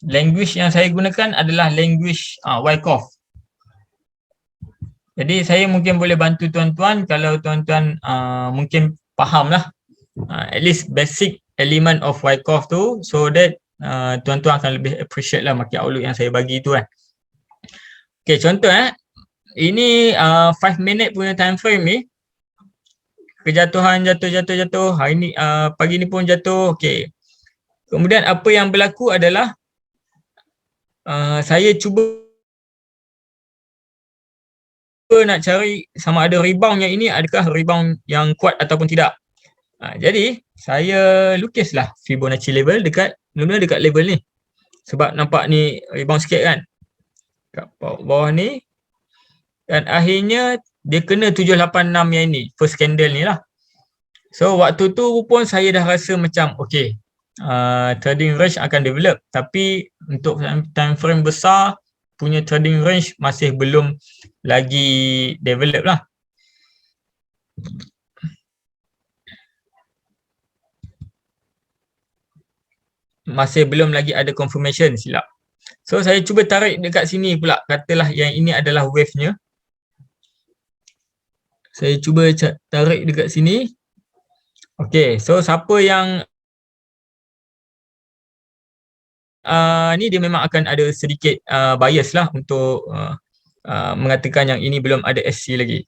Language yang saya gunakan adalah language Wyckoff. Jadi saya mungkin boleh bantu tuan-tuan kalau tuan-tuan mungkin faham lah. At least basic element of Wyckoff tu, so that tuan-tuan akan lebih appreciate lah market outlook yang saya bagi tu kan. Okay, contoh ini 5 minute punya time frame ni, kejatuhan jatuh. Hari ni pagi ni pun jatuh. Okay. Kemudian apa yang berlaku adalah saya cuba nak cari sama ada rebound yang ini adakah rebound yang kuat ataupun tidak. Jadi saya lukislah Fibonacci level dekat level ni. Sebab nampak ni rebound sikit kan. Kat bawah ni. Dan akhirnya dia kena 786 yang ini. First candle ni lah. So waktu tu pun saya dah rasa macam okay. Trading range akan develop. Tapi untuk time frame besar punya trading range masih belum lagi develop lah. Masih belum lagi ada confirmation, silap. So saya cuba tarik dekat sini pula, katalah yang ini adalah wave-nya. Saya cuba tarik dekat sini. Okay, so siapa yang ni dia memang akan ada sedikit bias lah untuk mengatakan yang ini belum ada SC lagi.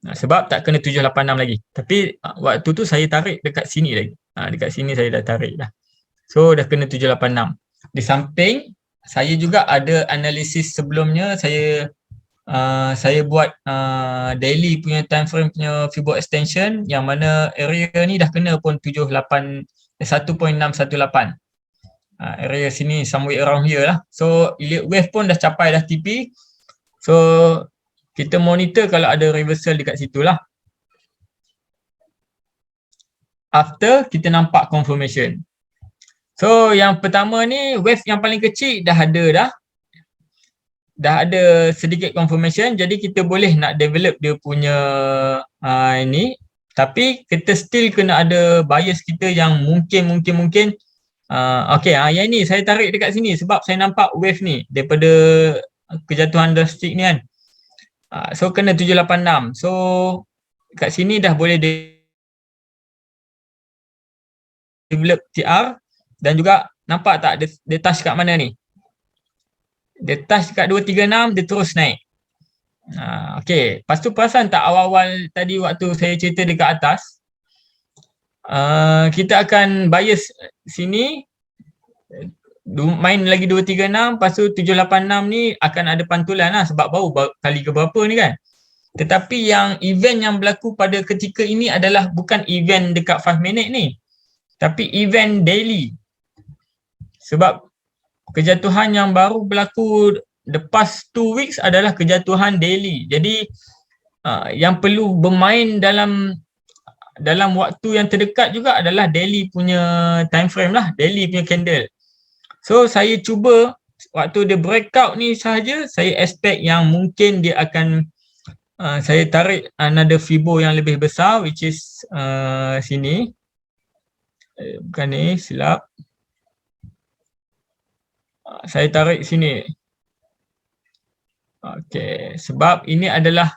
Sebab tak kena 786 lagi. Tapi waktu tu saya tarik dekat sini lagi. Dekat sini saya dah tarik dah. So dah kena 786. Di samping saya juga ada analisis sebelumnya, saya buat daily punya time frame punya Fibo extension yang mana area ni dah kena pun 1.618. Area sini somewhere around here lah. So elliott wave pun dah capai dah TP. So kita monitor kalau ada reversal dekat situ lah. After kita nampak confirmation. So yang pertama ni wave yang paling kecil dah ada sedikit confirmation, jadi kita boleh nak develop dia punya ini, tapi kita still kena ada bias kita yang mungkin okay, yang ini saya tarik dekat sini sebab saya nampak wave ni daripada kejatuhan drastik ni kan. So kena 786. So kat sini dah boleh develop TR. Dan juga nampak tak dia touch kat mana ni? Dia touch kat 236, dia terus naik. Okay, lepas tu perasan tak awal-awal tadi waktu saya cerita dekat atas, kita akan bias sini, main lagi 236, lepas tu 786 ni akan ada pantulan lah sebab baru kali ke berapa ni kan. Tetapi yang event yang berlaku pada ketika ini adalah bukan event dekat 5 minit ni, tapi event daily. Sebab kejatuhan yang baru berlaku the past 2 weeks adalah kejatuhan daily. Jadi yang perlu bermain dalam waktu yang terdekat juga adalah daily punya time frame lah, daily punya candle. So saya cuba waktu dia breakout ni sahaja, saya expect yang mungkin dia akan saya tarik another Fibo yang lebih besar, which is sini. Bukan ni, silap. Saya tarik sini. Okay, sebab ini adalah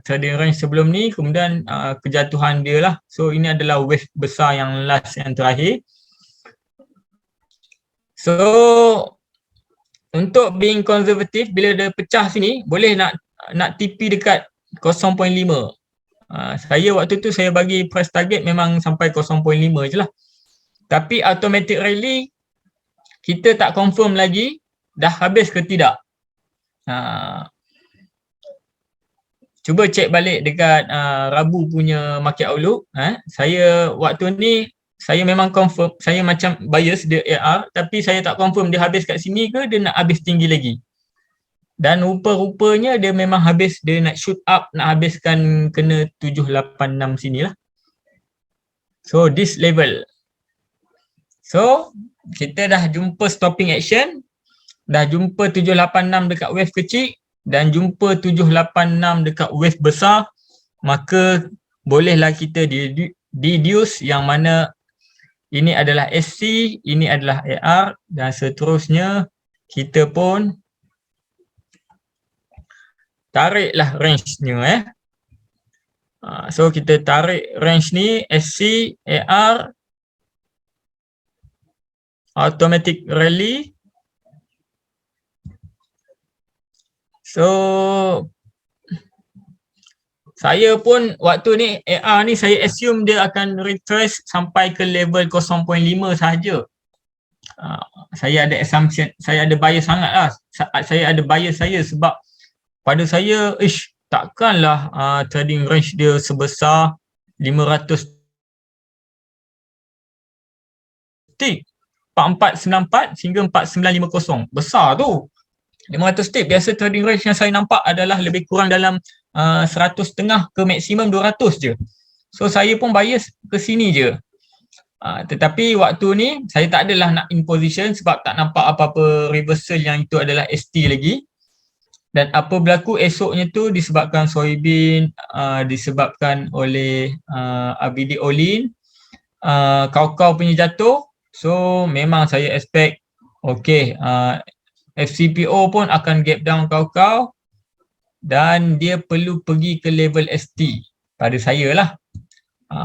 trading range sebelum ni, kemudian kejatuhan dia lah. So ini adalah wave besar yang last, yang terakhir. So untuk being konservatif, bila dia pecah sini, boleh nak TP dekat 0.5. Saya waktu tu saya bagi price target memang sampai 0.5 je lah. Tapi automatic rally kita tak confirm lagi dah habis ke tidak. Cuba cek balik dekat Rabu punya market outlook. Saya waktu ni saya memang confirm, saya macam bias dia AR, tapi saya tak confirm dia habis kat sini ke dia nak habis tinggi lagi. Dan rupa-rupanya dia memang habis, dia nak shoot up, nak habiskan kena 786 sini lah. So this level. So kita dah jumpa stopping action, dah jumpa 786 dekat wave kecil dan jumpa 786 dekat wave besar, maka bolehlah kita deduce yang mana ini adalah SC, ini adalah AR dan seterusnya kita pun tariklah range-nya. So kita tarik range ni SC, AR automatic rally. So saya pun waktu ni AR ni saya assume dia akan retrace sampai ke level 0.5 sahaja. Saya ada assumption, saya ada bias sangat lah. Saya ada bias saya sebab pada saya, takkanlah trading range dia sebesar 500 tick 4494 hingga 4950. Besar tu. 500 tick, biasa trading range yang saya nampak adalah lebih kurang dalam 100.5 ke maksimum 200 je. So saya pun bias ke sini je. Tetapi waktu ni saya tak adalah nak in position sebab tak nampak apa-apa reversal yang itu adalah ST lagi. Dan apa berlaku esoknya tu disebabkan soybean, disebabkan oleh ABD Olin, kau-kau punya jatuh. So memang saya expect FCPO pun akan gap down kau-kau dan dia perlu pergi ke level ST pada saya lah.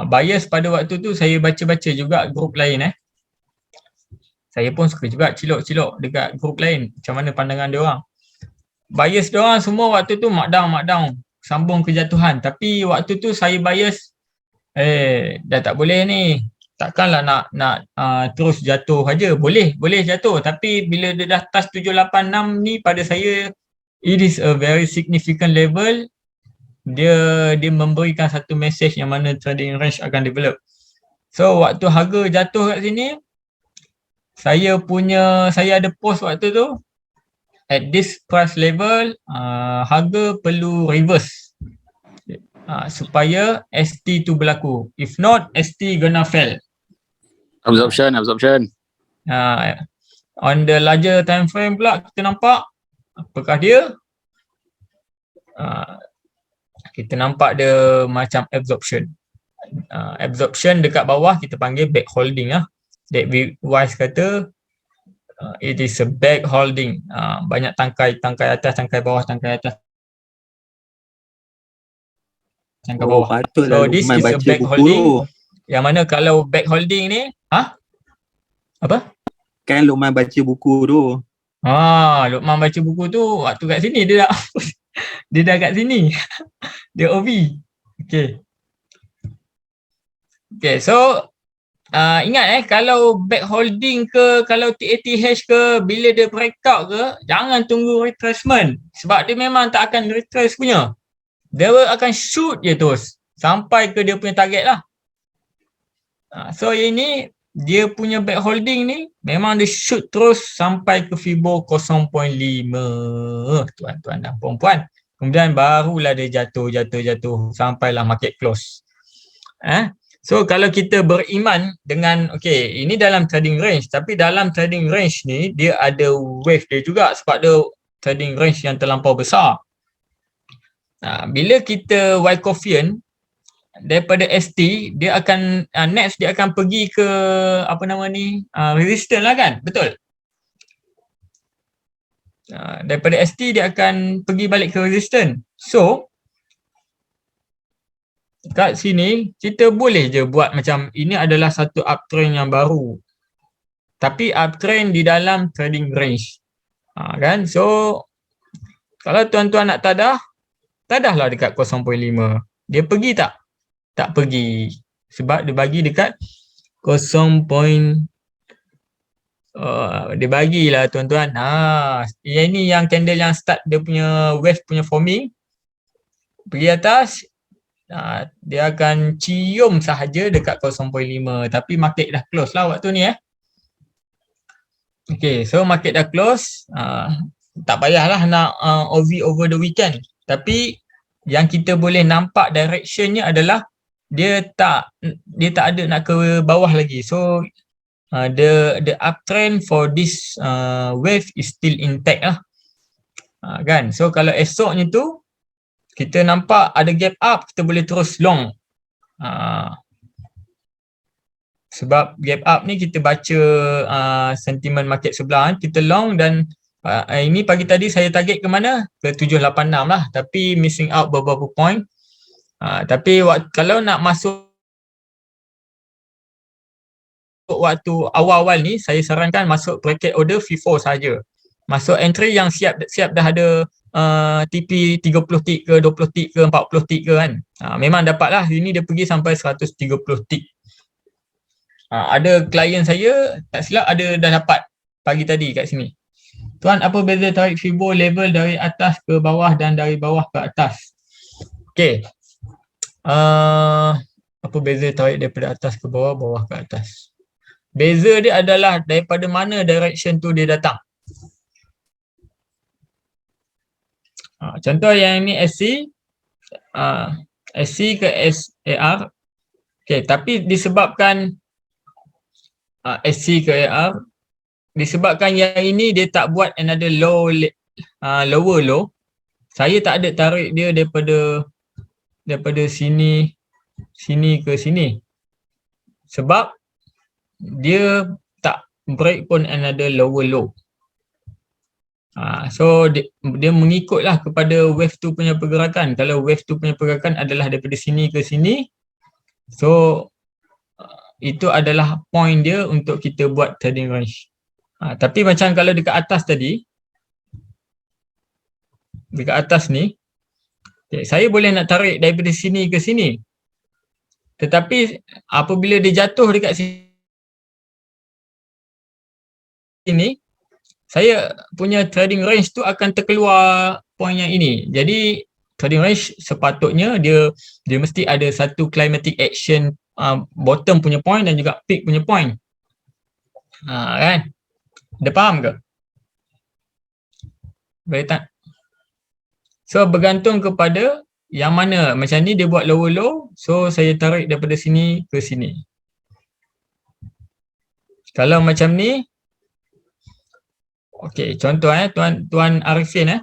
Bias pada waktu tu saya baca-baca juga grup lain Saya pun suka juga cilok-cilok dekat grup lain macam mana pandangan dia orang. Bias dia orang semua waktu tu markdown, sambung kejatuhan. Tapi waktu tu saya bias dah tak boleh ni. Takkanlah nak terus jatuh saja. Boleh jatuh, tapi bila dia dah touch 786 ni pada saya it is a very significant level. Dia memberikan satu message yang mana trading range akan develop. So waktu harga jatuh kat sini, saya ada post waktu tu, at this price level harga perlu reverse supaya ST tu berlaku. If not, ST gonna fail. Absorption. On the larger time frame pula kita nampak apakah dia? Kita nampak dia macam absorption. Absorption dekat bawah kita panggil back holding That Wise kata it is a back holding. Banyak tangkai atas, tangkai bawah, tangkai atas, tangkai bawah. So this is a back holding. Yang mana kalau back holding ni, apa? Kan Luqman baca buku tu. Luqman baca buku tu waktu kat sini dia dah kat sini. Dia OV. Okay, so ingat kalau back holding ke, kalau TATH ke, bila dia breakout ke, jangan tunggu retracement sebab dia memang tak akan retrace punya. Dia akan shoot je terus sampai ke dia punya target lah. So ini dia punya back holding ni memang dia shoot terus sampai ke Fibo 0.5 tuan-tuan dan puan-puan. Kemudian barulah dia jatuh sampailah market close. So kalau kita beriman dengan ini dalam trading range, tapi dalam trading range ni dia ada wave dia juga sebab dia trading range yang terlampau besar. Bila kita Wyckofian daripada ST, dia akan next dia akan pergi ke resistance lah kan, betul? Daripada ST dia akan pergi balik ke resistance. So kat sini kita boleh je buat macam ini adalah satu uptrend yang baru, tapi uptrend di dalam trading range, kan? So kalau tuan-tuan nak tadahlah dekat 0.5. Dia pergi tak? Tak pergi sebab dia bagi dekat 0. Dia bagilah tuan-tuan. Ini yang candle yang start dia punya wave punya forming, pergi atas, dia akan cium sahaja dekat 0.5, tapi market dah close lah waktu ni so market dah close. Tak payahlah nak OV over the weekend, tapi yang kita boleh nampak directionnya adalah dia tak ada nak ke bawah lagi. So the uptrend for this wave is still intact lah, kan? So kalau esoknya tu kita nampak ada gap up, kita boleh terus long. Sebab gap up ni kita baca sentimen market sebelah, kita long. Dan ini pagi tadi saya target ke mana? Ke 786 lah, tapi missing out beberapa point. Tapi kalau nak masuk waktu awal-awal ni saya sarankan masuk bracket order FIFO saja. Masuk entry yang siap dah ada TP 30 tick ke 20 tick ke 40 tick ke kan. Memang dapatlah, ini dia pergi sampai 130 tick. Ada klien saya tak silap ada dah dapat pagi tadi kat sini. Tuan, apa beza tarik FIBO level dari atas ke bawah dan dari bawah ke atas? Okey. Apa beza tarik daripada atas ke bawah, bawah ke atas? Beza dia adalah daripada mana direction tu dia datang. Contoh yang ini SC, SC ke SAR. Okey, tapi disebabkan SC ke AR, disebabkan yang ini dia tak buat another lower low, saya tak ada tarik dia daripada sini ke sini. Sebab dia tak break pun another lower low. So dia mengikutlah kepada wave tu punya pergerakan. Kalau wave tu punya pergerakan adalah daripada sini ke sini, so itu adalah point dia untuk kita buat trading range. Tapi macam kalau dekat atas tadi, dekat atas ni, saya boleh nak tarik daripada sini ke sini. Tetapi apabila dia jatuh dekat sini, saya punya trading range tu akan terkeluar point yang ini. Jadi trading range sepatutnya dia mesti ada satu climatic action, bottom punya point dan juga peak punya point. Kan? Ada faham ke? Baik tak? So bergantung kepada yang mana. Macam ni dia buat lower low, so saya tarik daripada sini ke sini. Kalau macam ni, okey, contoh Tuan Arifin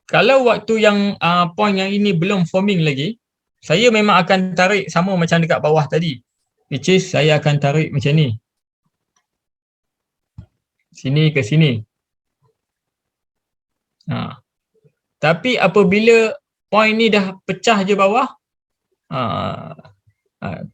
kalau waktu yang point yang ini belum forming lagi, saya memang akan tarik sama macam dekat bawah tadi. Which is saya akan tarik macam ni. Sini ke sini. Tapi apabila point ni dah pecah je bawah,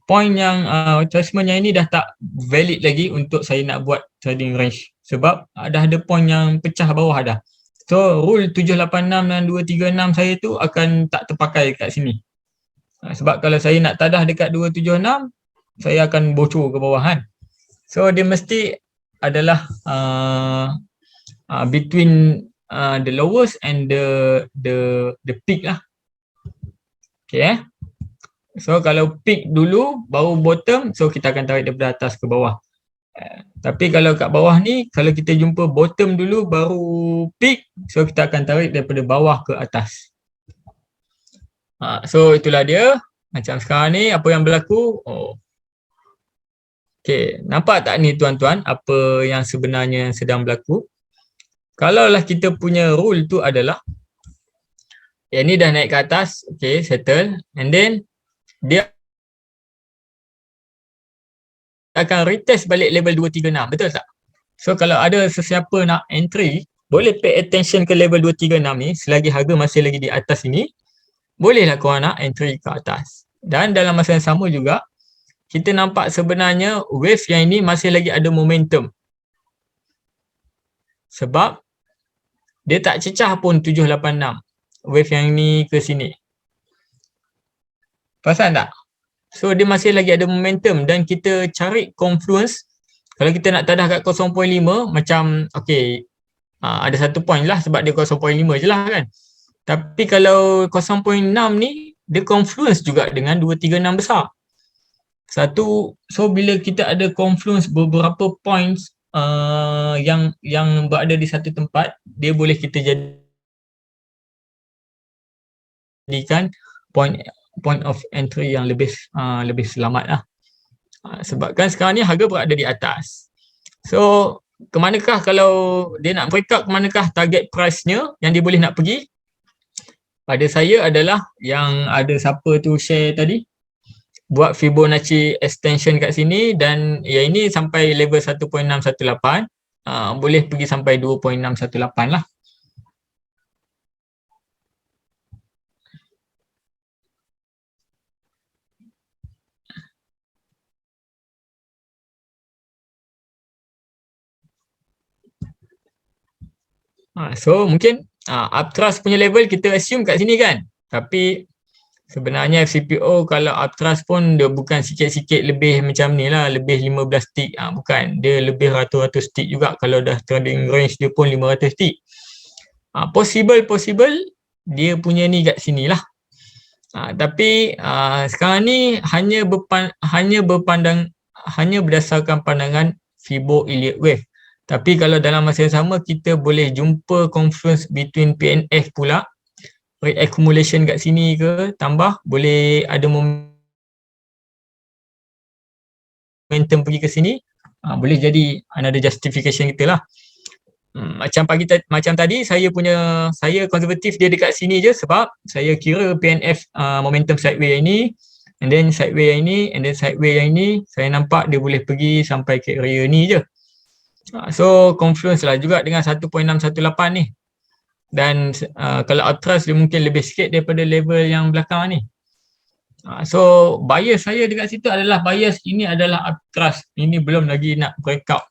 point yang retracement yang ini dah tak valid lagi untuk saya nak buat trading range. Sebab dah ada point yang pecah bawah dah. So rule 786 dan 236 saya tu akan tak terpakai kat sini. Sebab kalau saya nak tadah dekat 276, saya akan bocor ke bawah kan. So dia mesti adalah between the lowest and the peak lah. Okay. So kalau peak dulu baru bottom, so kita akan tarik daripada atas ke bawah. Tapi kalau kat bawah ni, kalau kita jumpa bottom dulu baru peak, so kita akan tarik daripada bawah ke atas. So itulah dia. Macam sekarang ni apa yang berlaku. Okay, nampak tak ni tuan-tuan apa yang sebenarnya sedang berlaku? Kalaulah kita punya rule tu adalah yang ni dah naik ke atas, okay, settle, and then dia akan retest balik level 236, betul tak? So kalau ada sesiapa nak entry, boleh pay attention ke level 236 ni, selagi harga masih lagi di atas ini, bolehlah korang nak entry ke atas. Dan dalam masa yang sama juga, kita nampak sebenarnya wave yang ini masih lagi ada momentum. Sebab dia tak cecah pun 786. Wave yang ni ke sini. Perasan tak? So dia masih lagi ada momentum dan kita cari confluence. Kalau kita nak tadah kat 0.5 macam okay, ada satu point lah sebab dia 0.5 je lah kan. Tapi kalau 0.6 ni dia confluence juga dengan 236 besar. So bila kita ada confluence beberapa points yang berada di satu tempat, dia boleh kita jadikan point of entry yang lebih selamat lah. Sebabkan sekarang ni harga berada di atas. So ke manakah kalau dia nak break out, ke manakah target price-nya yang dia boleh nak pergi? Pada saya adalah yang ada siapa tu share tadi, buat Fibonacci extension kat sini dan yang ini sampai level 1.618, boleh pergi sampai 2.618 lah. So mungkin upthrust punya level kita assume kat sini kan. Tapi sebenarnya FCPO kalau upthrust pun dia bukan sikit-sikit lebih macam ni lah, lebih 15 tick. Bukan, dia lebih ratus-ratus tick juga kalau dah trending range dia pun 500 tick. Possible dia punya ni kat sini lah. Tapi sekarang ni hanya berdasarkan pandangan Fibo Elliott wave. Tapi kalau dalam masa yang sama kita boleh jumpa confluence between PNF pula, rate accumulation kat sini ke tambah, boleh ada momentum pergi ke sini, boleh jadi another justification kita lah. Macam tadi saya konservatif dia dekat sini je sebab saya kira PNF momentum sideway yang ini, and then sideway yang ini, and then sideway yang ini, saya nampak dia boleh pergi sampai ke area ni je. So confluence lah juga dengan 1.618 ni. Dan kalau upthrust dia mungkin lebih sikit daripada level yang belakang ni. So bias saya dekat situ adalah bias ini adalah upthrust. Ini belum lagi nak breakout.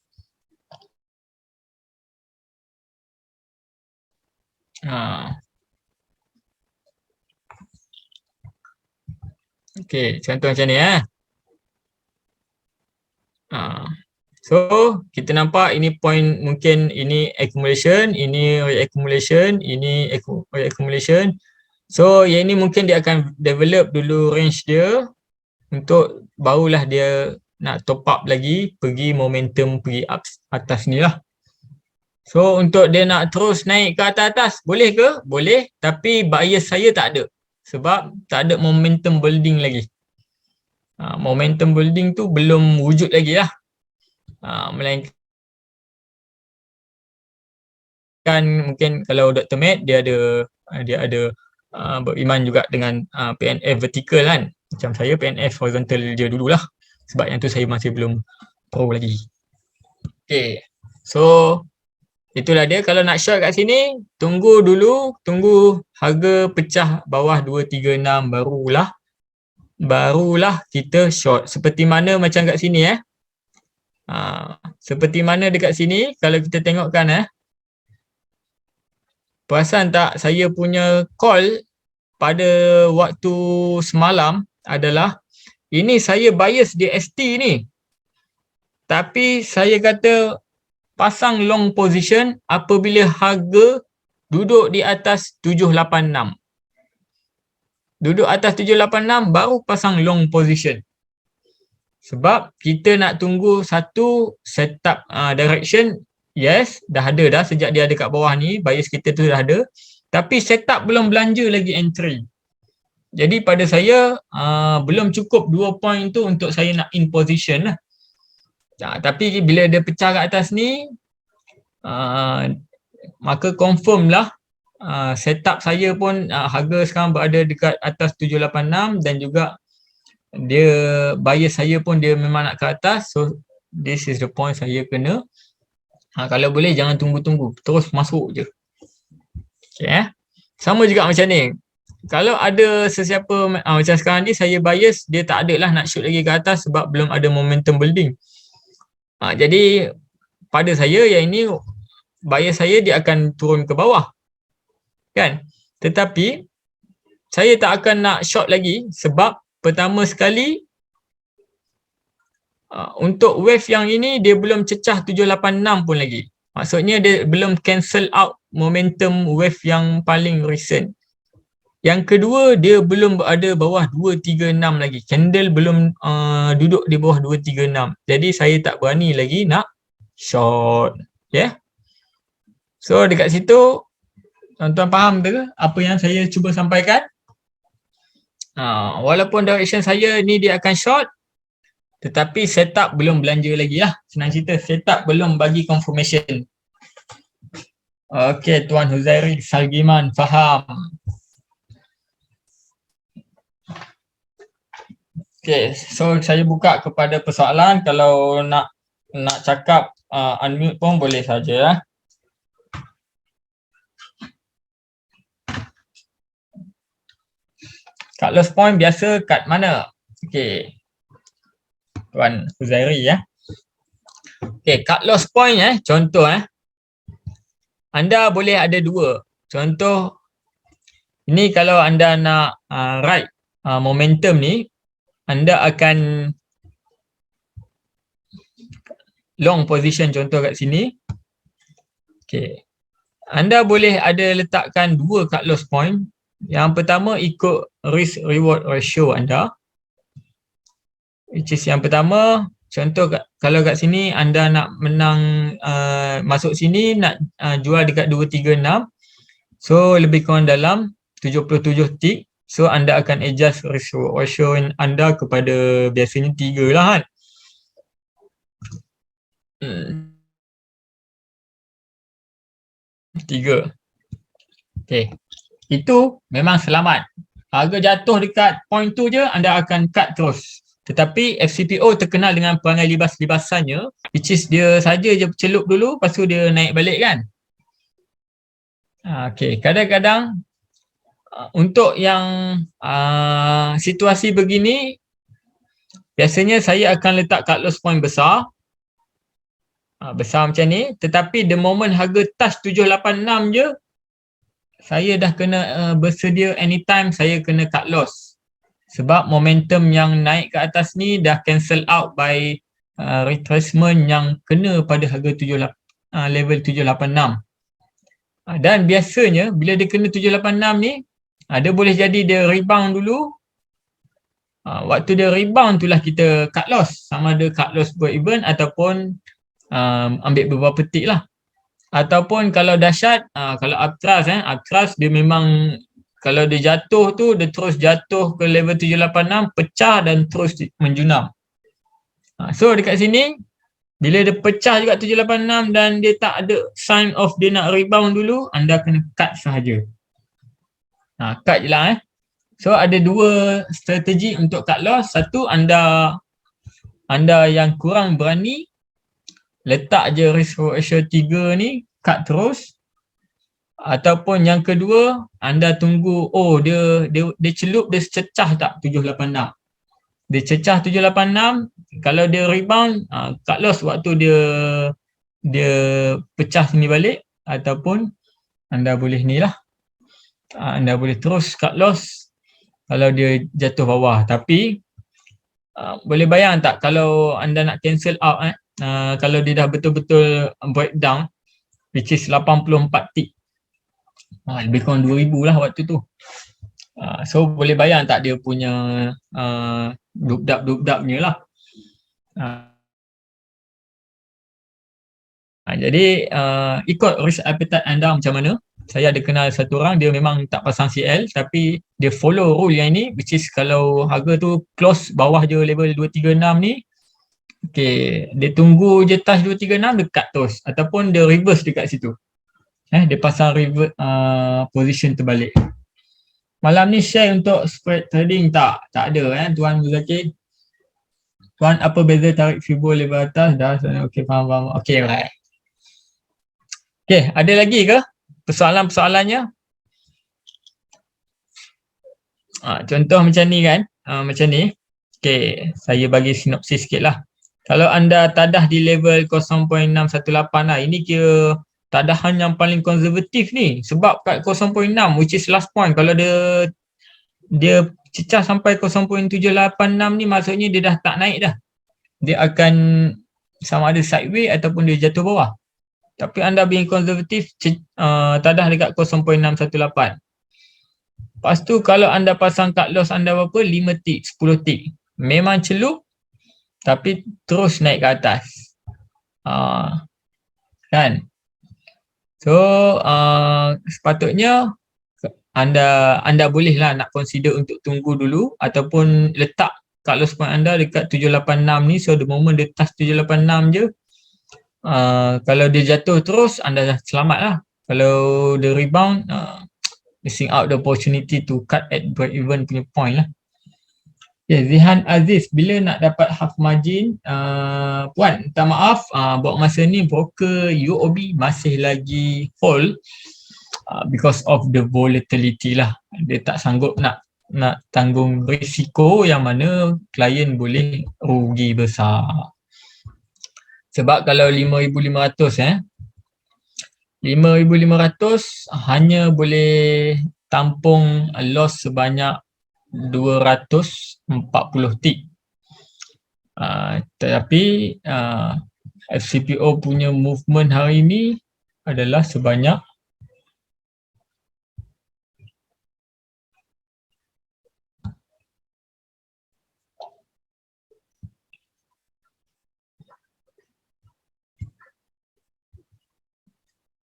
Okay, contoh macam ni So kita nampak ini point, mungkin ini accumulation, ini reaccumulation, ini reaccumulation. So yang ini mungkin dia akan develop dulu range dia untuk barulah dia nak top up lagi, pergi momentum pergi atas ni lah. So untuk dia nak terus naik ke atas, boleh ke? Boleh, tapi bias saya tak ada sebab tak ada momentum building lagi. Momentum building tu belum wujud lagi lah. Melainkan mungkin kalau Dr. Matt dia ada beriman juga dengan PNF vertical kan. Macam saya PNF horizontal je dululah. Sebab yang tu saya masih belum pro lagi. Okay. So itulah dia. Kalau nak short kat sini, tunggu harga pecah bawah 236 barulah kita short. Seperti mana macam kat sini seperti mana dekat sini kalau kita tengokkan perasan tak saya punya call pada waktu semalam adalah ini saya bias di ST ni. Tapi saya kata pasang long position apabila harga duduk di atas 786. Duduk atas 786 baru pasang long position. Sebab kita nak tunggu satu setup direction. Yes, dah ada dah sejak dia ada kat bawah ni, bias kita tu dah ada. Tapi setup belum belanja lagi entry. Jadi pada saya belum cukup 2 point tu untuk saya nak in position lah. Tapi bila dia pecah kat atas ni, maka confirm lah setup saya pun harga sekarang berada dekat atas 786 dan juga dia bias saya pun dia memang nak ke atas. So this is the point saya kena kalau boleh jangan tunggu-tunggu, terus masuk je. Okay, sama juga macam ni. Kalau ada sesiapa macam sekarang ni saya bias dia tak ada lah nak shoot lagi ke atas sebab belum ada momentum building. Jadi pada saya yang ini bias saya dia akan turun ke bawah kan. Tetapi saya tak akan nak short lagi sebab pertama sekali untuk wave yang ini dia belum cecah 786 pun lagi. Maksudnya dia belum cancel out momentum wave yang paling recent. Yang kedua dia belum berada bawah 236 lagi. Candle belum duduk di bawah 236. Jadi saya tak berani lagi nak short. Yeah. So dekat situ tuan-tuan faham ke apa yang saya cuba sampaikan? Walaupun direction saya ni dia akan short, tetapi setup belum belanja lagi lah. Senang cerita, setup belum bagi confirmation. Okey, Tuan Huzairi Salgiman faham. Okey, so saya buka kepada persoalan. Kalau nak cakap unmute pun boleh saja. Cut loss point biasa kat mana? Okey. Tuan Huzairi Okey, cut loss point contoh anda boleh ada dua. Contoh, ini kalau anda nak ride momentum ni, anda akan long position contoh kat sini. Okay. Anda boleh ada letakkan dua cut loss point. Yang pertama ikut risk reward ratio anda. Which is yang pertama, contoh kalau kat sini anda nak menang masuk sini nak jual dekat 236. So lebih kurang dalam 77 tick. So anda akan adjust risk reward ratio anda kepada biasanya 3 lah kan. 3. Okay. Itu memang selamat. Harga jatuh dekat point tu je, anda akan cut terus. Tetapi FCPO terkenal dengan perangai libas-libasannya, which is dia saja je celup dulu, lepas tu dia naik balik kan. Okay. Kadang-kadang untuk yang situasi begini, biasanya saya akan letak cut loss point besar. Besar macam ni. Tetapi the moment harga touch 786 je, saya dah kena bersedia anytime saya kena cut loss. Sebab momentum yang naik ke atas ni dah cancel out by retracement yang kena pada harga level 786. Dan biasanya bila dia kena 786 ni, dia boleh jadi dia rebound dulu. Waktu dia rebound itulah kita cut loss. Sama ada cut loss break even ataupun ambil beberapa tick lah. Ataupun kalau dahsyat, kalau uptrust dia memang kalau dia jatuh tu, dia terus jatuh ke level 786, pecah dan terus menjunam. So dekat sini, bila dia pecah juga 786 dan dia tak ada sign of dia nak rebound dulu, anda kena cut sahaja. Cut je lah So ada dua strategi untuk cut loss. Satu, anda yang kurang berani, letak je risk ratio 3 ni, cut terus. Ataupun yang kedua, anda tunggu, dia celup, dia cecah tak 786. Dia cecah 786, kalau dia rebound, cut loss waktu dia pecah sini balik. Ataupun anda boleh ni lah, anda boleh terus cut loss kalau dia jatuh bawah. Tapi boleh bayang tak kalau anda nak cancel out kalau dia dah betul-betul breakdown, which is 84 tick, lebih kurang 2000 lah waktu tu. So boleh bayang tak dia punya dubdap-dubdapnya lah. Jadi ikut risk appetite anda macam mana. Saya ada kenal satu orang, dia memang tak pasang CL tapi dia follow rule yang ini, which is kalau harga tu close bawah je level 236 ni, okay, dia tunggu je touch 236, dia cut terus. Ataupun dia reverse dekat situ. Dia pasang reverse position terbalik. Malam ni share untuk spread trading tak? Tak ada Tuan Muzakir. Tuan, apa beza tarik Fibo level atas? Dah, okay, faham. Okay, right. Okay, ada lagi ke persoalan-persoalannya? Contoh macam ni kan, macam ni. Okay, saya bagi sinopsis sikit lah. Kalau anda tadah di level 0.618 lah, ini kira tadahan yang paling konservatif ni. Sebab kat 0.6, which is last point, kalau dia cecah sampai 0.786 ni, maksudnya dia dah tak naik dah. Dia akan sama ada sideways ataupun dia jatuh bawah. Tapi anda being konservatif, tadah dekat 0.618. Lepas tu kalau anda pasang cut loss anda berapa? 5 tick, 10 tick. Memang celup tapi terus naik ke atas. Kan? So sepatutnya anda bolehlah nak consider untuk tunggu dulu ataupun letak cut loss point anda dekat 786 ni. So the moment dia touch 786 je, kalau dia jatuh terus, anda dah selamat lah. Kalau dia rebound, missing out the opportunity to cut at break even punya point lah. Okay, Zihan Aziz, bila nak dapat half margin? Puan, minta maaf, buat masa ni broker UOB masih lagi hold because of the volatility lah. Dia tak sanggup nak tanggung risiko yang mana klien boleh rugi besar. Sebab kalau 5,500 5,500 hanya boleh tampung loss sebanyak 240 tick. Tetapi FCPO punya movement hari ini adalah sebanyak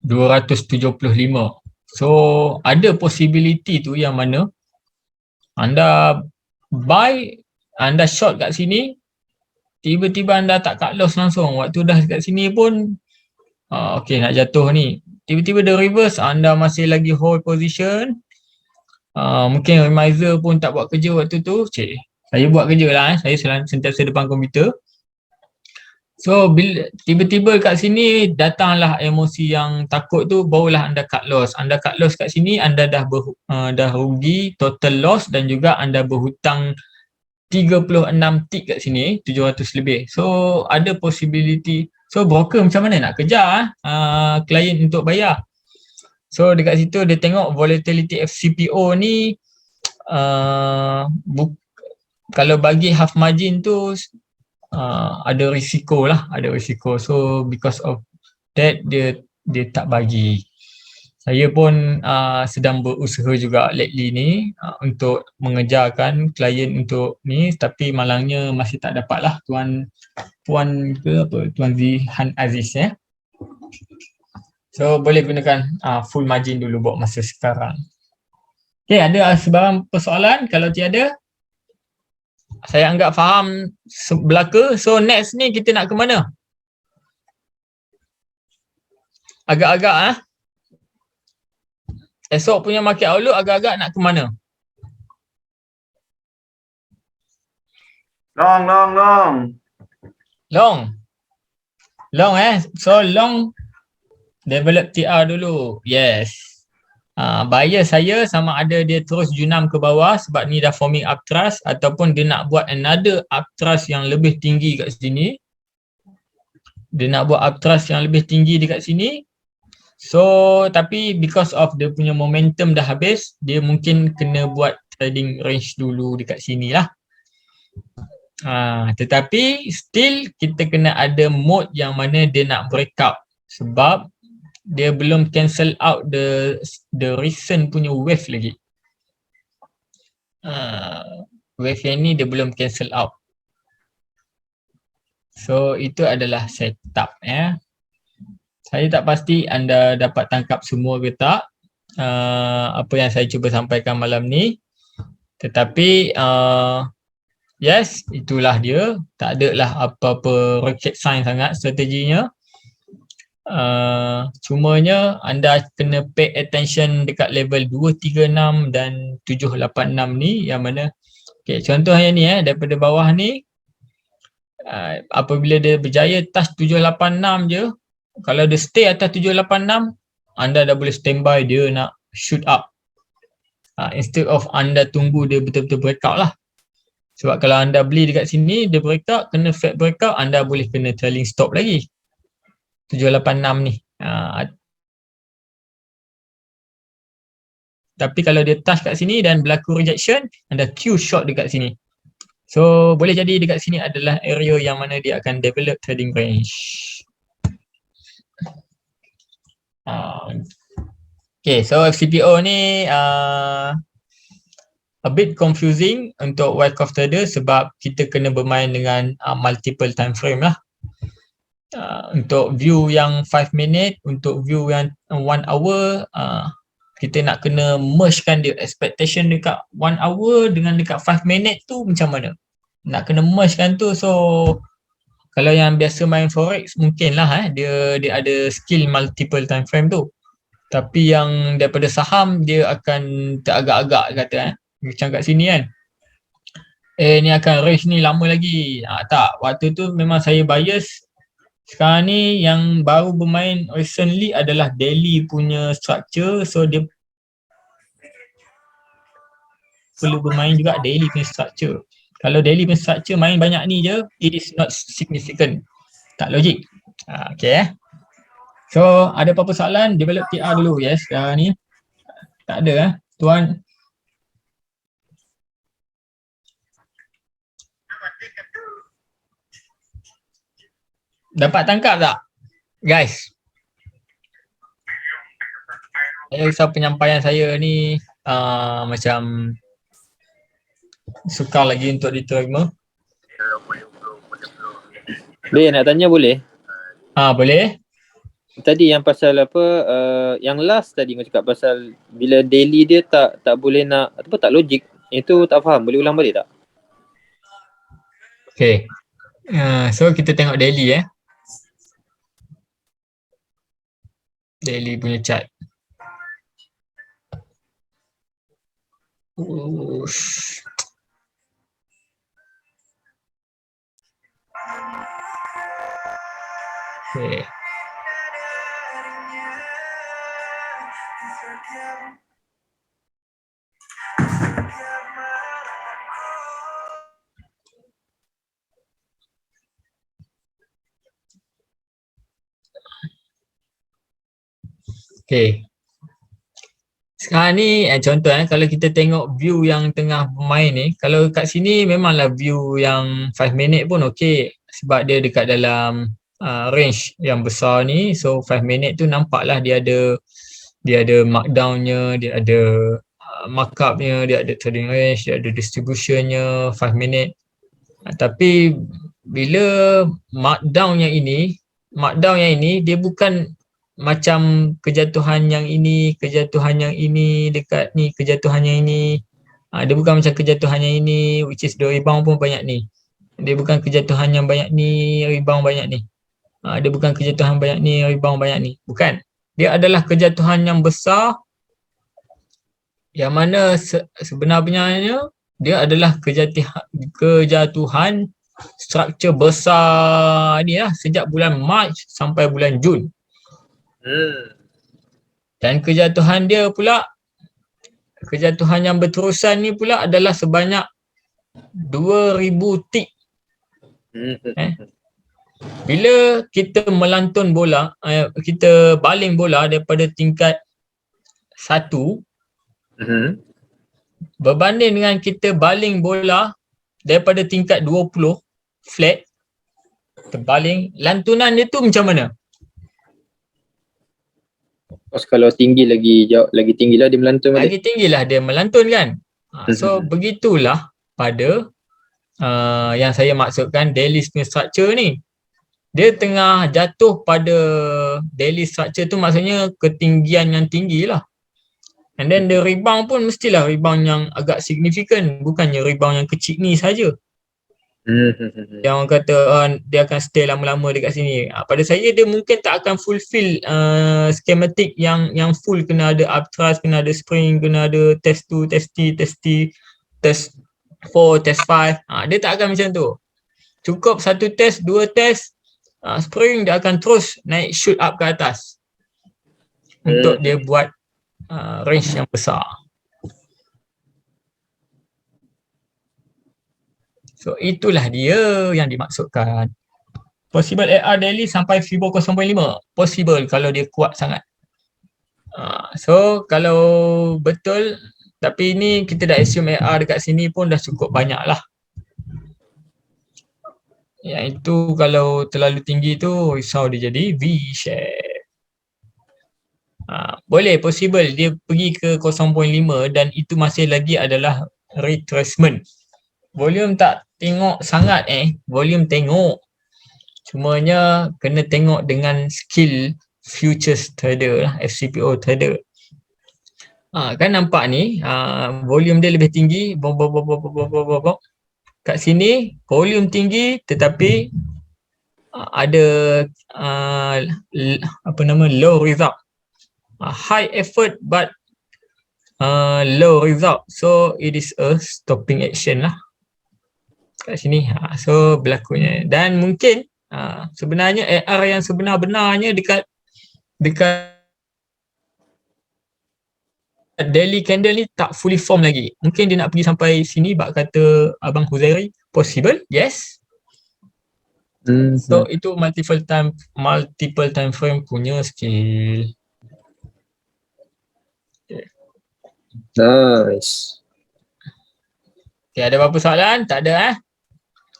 275. So ada possibility tu yang mana anda buy, anda short kat sini, tiba-tiba anda tak cut loss langsung. Waktu dah kat sini pun okey nak jatuh ni, tiba-tiba dia reverse, anda masih lagi hold position. Mungkin reminder pun tak buat kerja waktu tu. Saya buat kerja lah, saya sentiasa depan komputer. So bila tiba-tiba kat sini datanglah emosi yang takut tu, barulah anda cut loss. Anda cut loss kat sini, anda dah rugi total loss dan juga anda berhutang 36 tick kat sini, 700 lebih. So ada possibility. So broker macam mana nak kejar klien untuk bayar? So dekat situ dia tengok volatility FCPO ni kalau bagi half margin tu ada risiko lah, ada risiko. So because of that dia tak bagi. Saya pun sedang berusaha juga lately ni untuk mengejarkan klien untuk ni, tapi malangnya masih tak dapat lah Tuan Zihan Aziz ya. So boleh gunakan full margin dulu buat masa sekarang. Okay, ada sebarang persoalan? Kalau tiada, saya anggap faham belaka. So next ni kita nak ke mana? Agak-agak esok punya market outlook agak-agak nak ke mana? Long so long develop TR dulu. Yes. Buyer saya sama ada dia terus junam ke bawah sebab ni dah forming uptrust, ataupun dia nak buat another uptrust yang lebih tinggi kat sini. Dia nak buat uptrust yang lebih tinggi dekat sini. So tapi because of dia punya momentum dah habis, dia mungkin kena buat trading range dulu dekat sini lah. Tetapi still kita kena ada mode yang mana dia nak breakout, sebab dia belum cancel out the recent punya wave lagi. Wave yang ni dia belum cancel out. So itu adalah setup ya. Saya tak pasti anda dapat tangkap semua ke tak apa yang saya cuba sampaikan malam ni. Tetapi yes, itulah dia. Tak adalah apa-apa rocket science sangat strateginya. Cumanya anda kena pay attention dekat level 236 dan 786 ni, yang mana contoh yang ni daripada bawah ni, apabila dia berjaya touch 786 je, kalau dia stay atas 786, anda dah boleh standby dia nak shoot up. Instead of anda tunggu dia betul-betul breakout lah. Sebab kalau anda beli dekat sini, dia breakout, kena fat breakout, anda boleh kena trailing stop lagi 786 ni. Tapi kalau dia touch kat sini dan berlaku rejection, anda Q short dekat sini. So boleh jadi dekat sini adalah area yang mana dia akan develop trading range. Okay, so FCPO ni a bit confusing untuk Wyckoff trader sebab kita kena bermain dengan multiple time frame lah. Untuk view yang 5 minit, untuk view yang 1 hour, kita nak kena mergekan dia expectation dekat 1 hour dengan dekat 5 minit tu macam mana. Nak kena mergekan tu. So kalau yang biasa main forex mungkin lah dia ada skill multiple time frame tu. Tapi yang daripada saham dia akan teragak-agak kata macam kat sini kan. Ni akan range ni lama lagi. Tak, waktu tu memang saya bias. Sekarang ni yang baru bermain recently adalah daily punya structure. So dia perlu bermain juga daily punya structure. Kalau daily punya structure main banyak ni je, it is not significant. Tak logik. Okay So ada apa-apa soalan, develop TR dulu. Yes, ni tak ada tuan. Dapat tangkap tak guys? Saya risau penyampaian saya ni macam sukar lagi untuk diterima. Nak tanya boleh? Boleh. Tadi yang pasal apa, yang last tadi kau cakap pasal bila daily dia tak boleh nak, apa tak logik. Itu tak faham, boleh ulang balik tak? Okay. So kita tengok daily daily punya chart. Ush. Okay. Okay. Sekarang ni contoh kalau kita tengok view yang tengah bermain ni, kalau kat sini memanglah view yang 5 minit pun okey sebab dia dekat dalam range yang besar ni. So 5 minit tu nampaklah dia ada markdown-nya, dia ada markup-nya, dia ada trading range, dia ada distribution-nya 5 minit. Tapi bila markdown yang ini dia bukan macam kejatuhan yang ini, kejatuhan yang ini dekat ni, kejatuhan yang ini. Dia bukan macam kejatuhan yang ini which is the rebound pun banyak ni. Dia bukan kejatuhan yang banyak ni, rebound banyak ni. Dia bukan kejatuhan banyak ni, rebound banyak ni. Bukan. Dia adalah kejatuhan yang besar yang mana sebenarnya dia adalah kejatuhan struktur besar ni lah sejak bulan Mac sampai bulan Jun. Dan kejatuhan dia pula, kejatuhan yang berterusan ni pula adalah sebanyak 2000 tick. Bila kita melantun bola, kita baling bola daripada tingkat 1 berbanding dengan kita baling bola daripada tingkat 20 flat, terbaling, lantunan dia tu macam mana? Kalau tinggi lagi tinggilah dia melantun balik. Lagi tinggilah dia melantun kan. So begitulah pada yang saya maksudkan daily structure ni. Dia tengah jatuh pada daily structure tu, maksudnya ketinggian yang tinggi lah. And then the rebound pun mestilah rebound yang agak signifikan, bukannya rebound yang kecil ni saja. Yang orang kata dia akan stay lama-lama dekat sini. Pada saya dia mungkin tak akan fulfill schematic yang full, kena ada upthrust, kena ada spring, kena ada test 2, test 3, test 4, test 5. Dia tak akan macam tu. Cukup satu test, dua test, spring dia akan terus naik shoot up ke atas untuk dia buat range yang besar. So itulah dia yang dimaksudkan. Possible AR daily sampai Fibo 0.5. Possible kalau dia kuat sangat. So kalau betul, tapi ni kita dah assume AR dekat sini pun dah cukup banyak lah. Yang itu kalau terlalu tinggi tu risau dia jadi V-shape. Boleh, possible dia pergi ke 0.5 dan itu masih lagi adalah retracement. Volume tak tengok sangat volume tengok. Cumanya kena tengok dengan skill futures trader lah, FCPO trader. Kan nampak ni, volume dia lebih tinggi, kat sini volume tinggi tetapi ada low result. High effort but low result. So it is a stopping action lah kat sini. So berlakunya, dan mungkin sebenarnya AR yang sebenar-benarnya dekat daily candle ni tak fully form lagi. Mungkin dia nak pergi sampai sini bak kata Abang Huzairi. Possible, yes. So itu multiple time frame punya skill. Nice. Okay, ada berapa soalan? Tak ada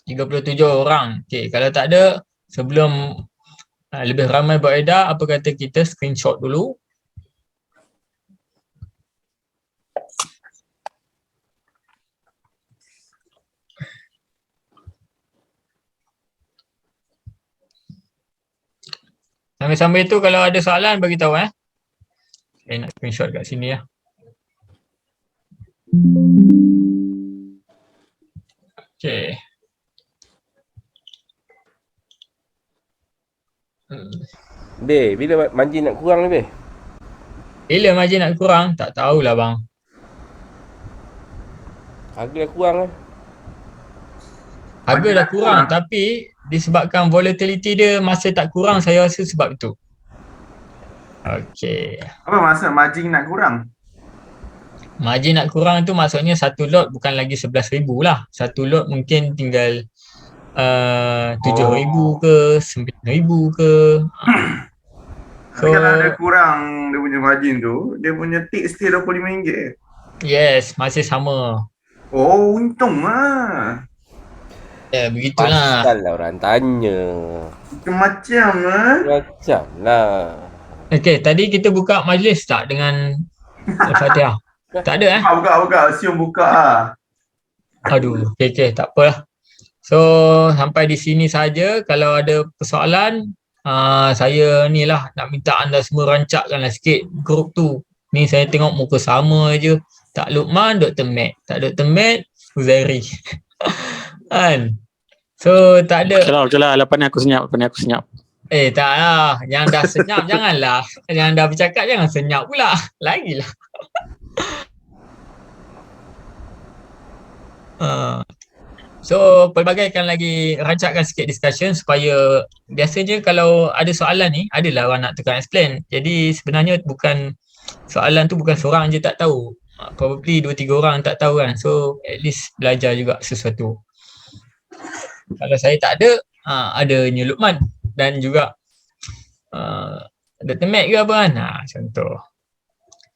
37 orang. Okay, kalau tak ada, sebelum lebih ramai beredar, apa kata kita screenshot dulu. Sambil-sambil tu kalau ada soalan bagi tahu Saya nak screenshot kat sini Okay. Be, bila margin nak kurang ni, Be? Bila margin nak kurang? Tak tahulah bang. Harga dah kurang Harga dah kurang tapi disebabkan volatility dia masih tak kurang, saya rasa sebab itu. Okay. Apa maksud margin nak kurang? Margin nak kurang tu maksudnya satu lot bukan lagi 11,000 lah. Satu lot mungkin tinggal 7,000 ke 9,000 ke. Tapi kalau ada kurang dia punya margin tu, dia punya tick still RM25. Yes, masih sama. Oh, untung lah. Ya, begitulah. Pasal lah orang tanya. Macam lah. Macam lah. Okay, tadi kita buka majlis tak dengan Al-Fatihah? Tak ada Buka. Assume buka lah. Aduh, okay, tak apalah. So, sampai di sini saja. Kalau ada persoalan, saya ni lah nak minta anda semua rancakkanlah sikit grup tu. Ni saya tengok muka sama je. Tak Luqman, Dr. Matt. Tak Dr. Matt, Huzairi. Kan? So, tak ada. Okey lah. Lepas ni aku senyap. Tak lah. Yang dah senyap, janganlah. Yang dah bercakap, jangan senyap pula. Lagilah. So, pelbagaikan lagi, rancakkan sikit discussion supaya biasanya kalau ada soalan ni, adalah orang nak tukar explain. Jadi sebenarnya bukan, soalan tu bukan seorang je tak tahu. Probably 2-3 orang tak tahu kan. So, at least belajar juga sesuatu. Kalau saya tak ada, adanya Luqman dan juga Dr. Mac ke apa kan. Contoh.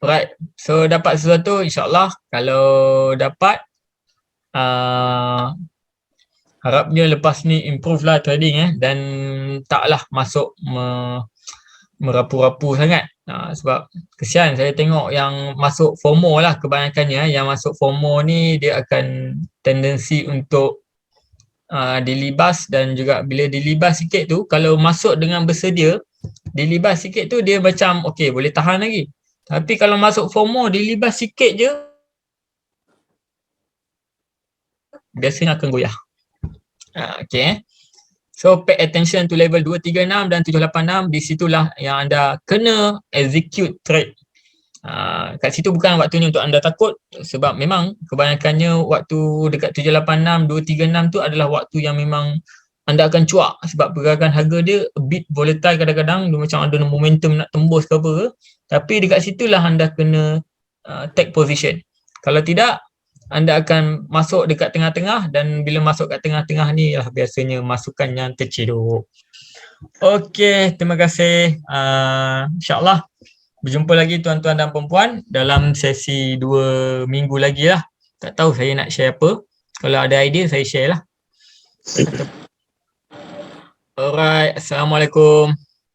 Alright. So, dapat sesuatu insyaAllah. Kalau dapat, harapnya lepas ni improve lah trading dan taklah masuk merapu-rapu sangat. Sebab kesian saya tengok yang masuk FOMO lah kebanyakannya. Yang masuk FOMO ni dia akan tendensi untuk dilibas, dan juga bila dilibas sikit tu, kalau masuk dengan bersedia, dilibas sikit tu dia macam okey boleh tahan lagi. Tapi kalau masuk FOMO dilibas sikit je, biasanya akan goyah. Okay. So pay attention to level 236 dan 786. Di situlah yang anda kena execute trade. Kat situ bukan waktunya untuk anda takut, sebab memang kebanyakannya waktu dekat 786, 236 tu adalah waktu yang memang anda akan cuak, sebab pergerakan harga dia a bit volatile kadang-kadang, dia macam ada momentum nak tembus ke apa ke. Tapi dekat situlah anda kena take position. Kalau tidak, anda akan masuk dekat tengah-tengah, dan bila masuk kat tengah-tengah ni lah biasanya masukan yang terciduk. Okey, terima kasih. InsyaAllah berjumpa lagi tuan-tuan dan perempuan dalam sesi 2 minggu lagi lah. Tak tahu saya nak share apa. Kalau ada idea saya share lah. Alright, Assalamualaikum.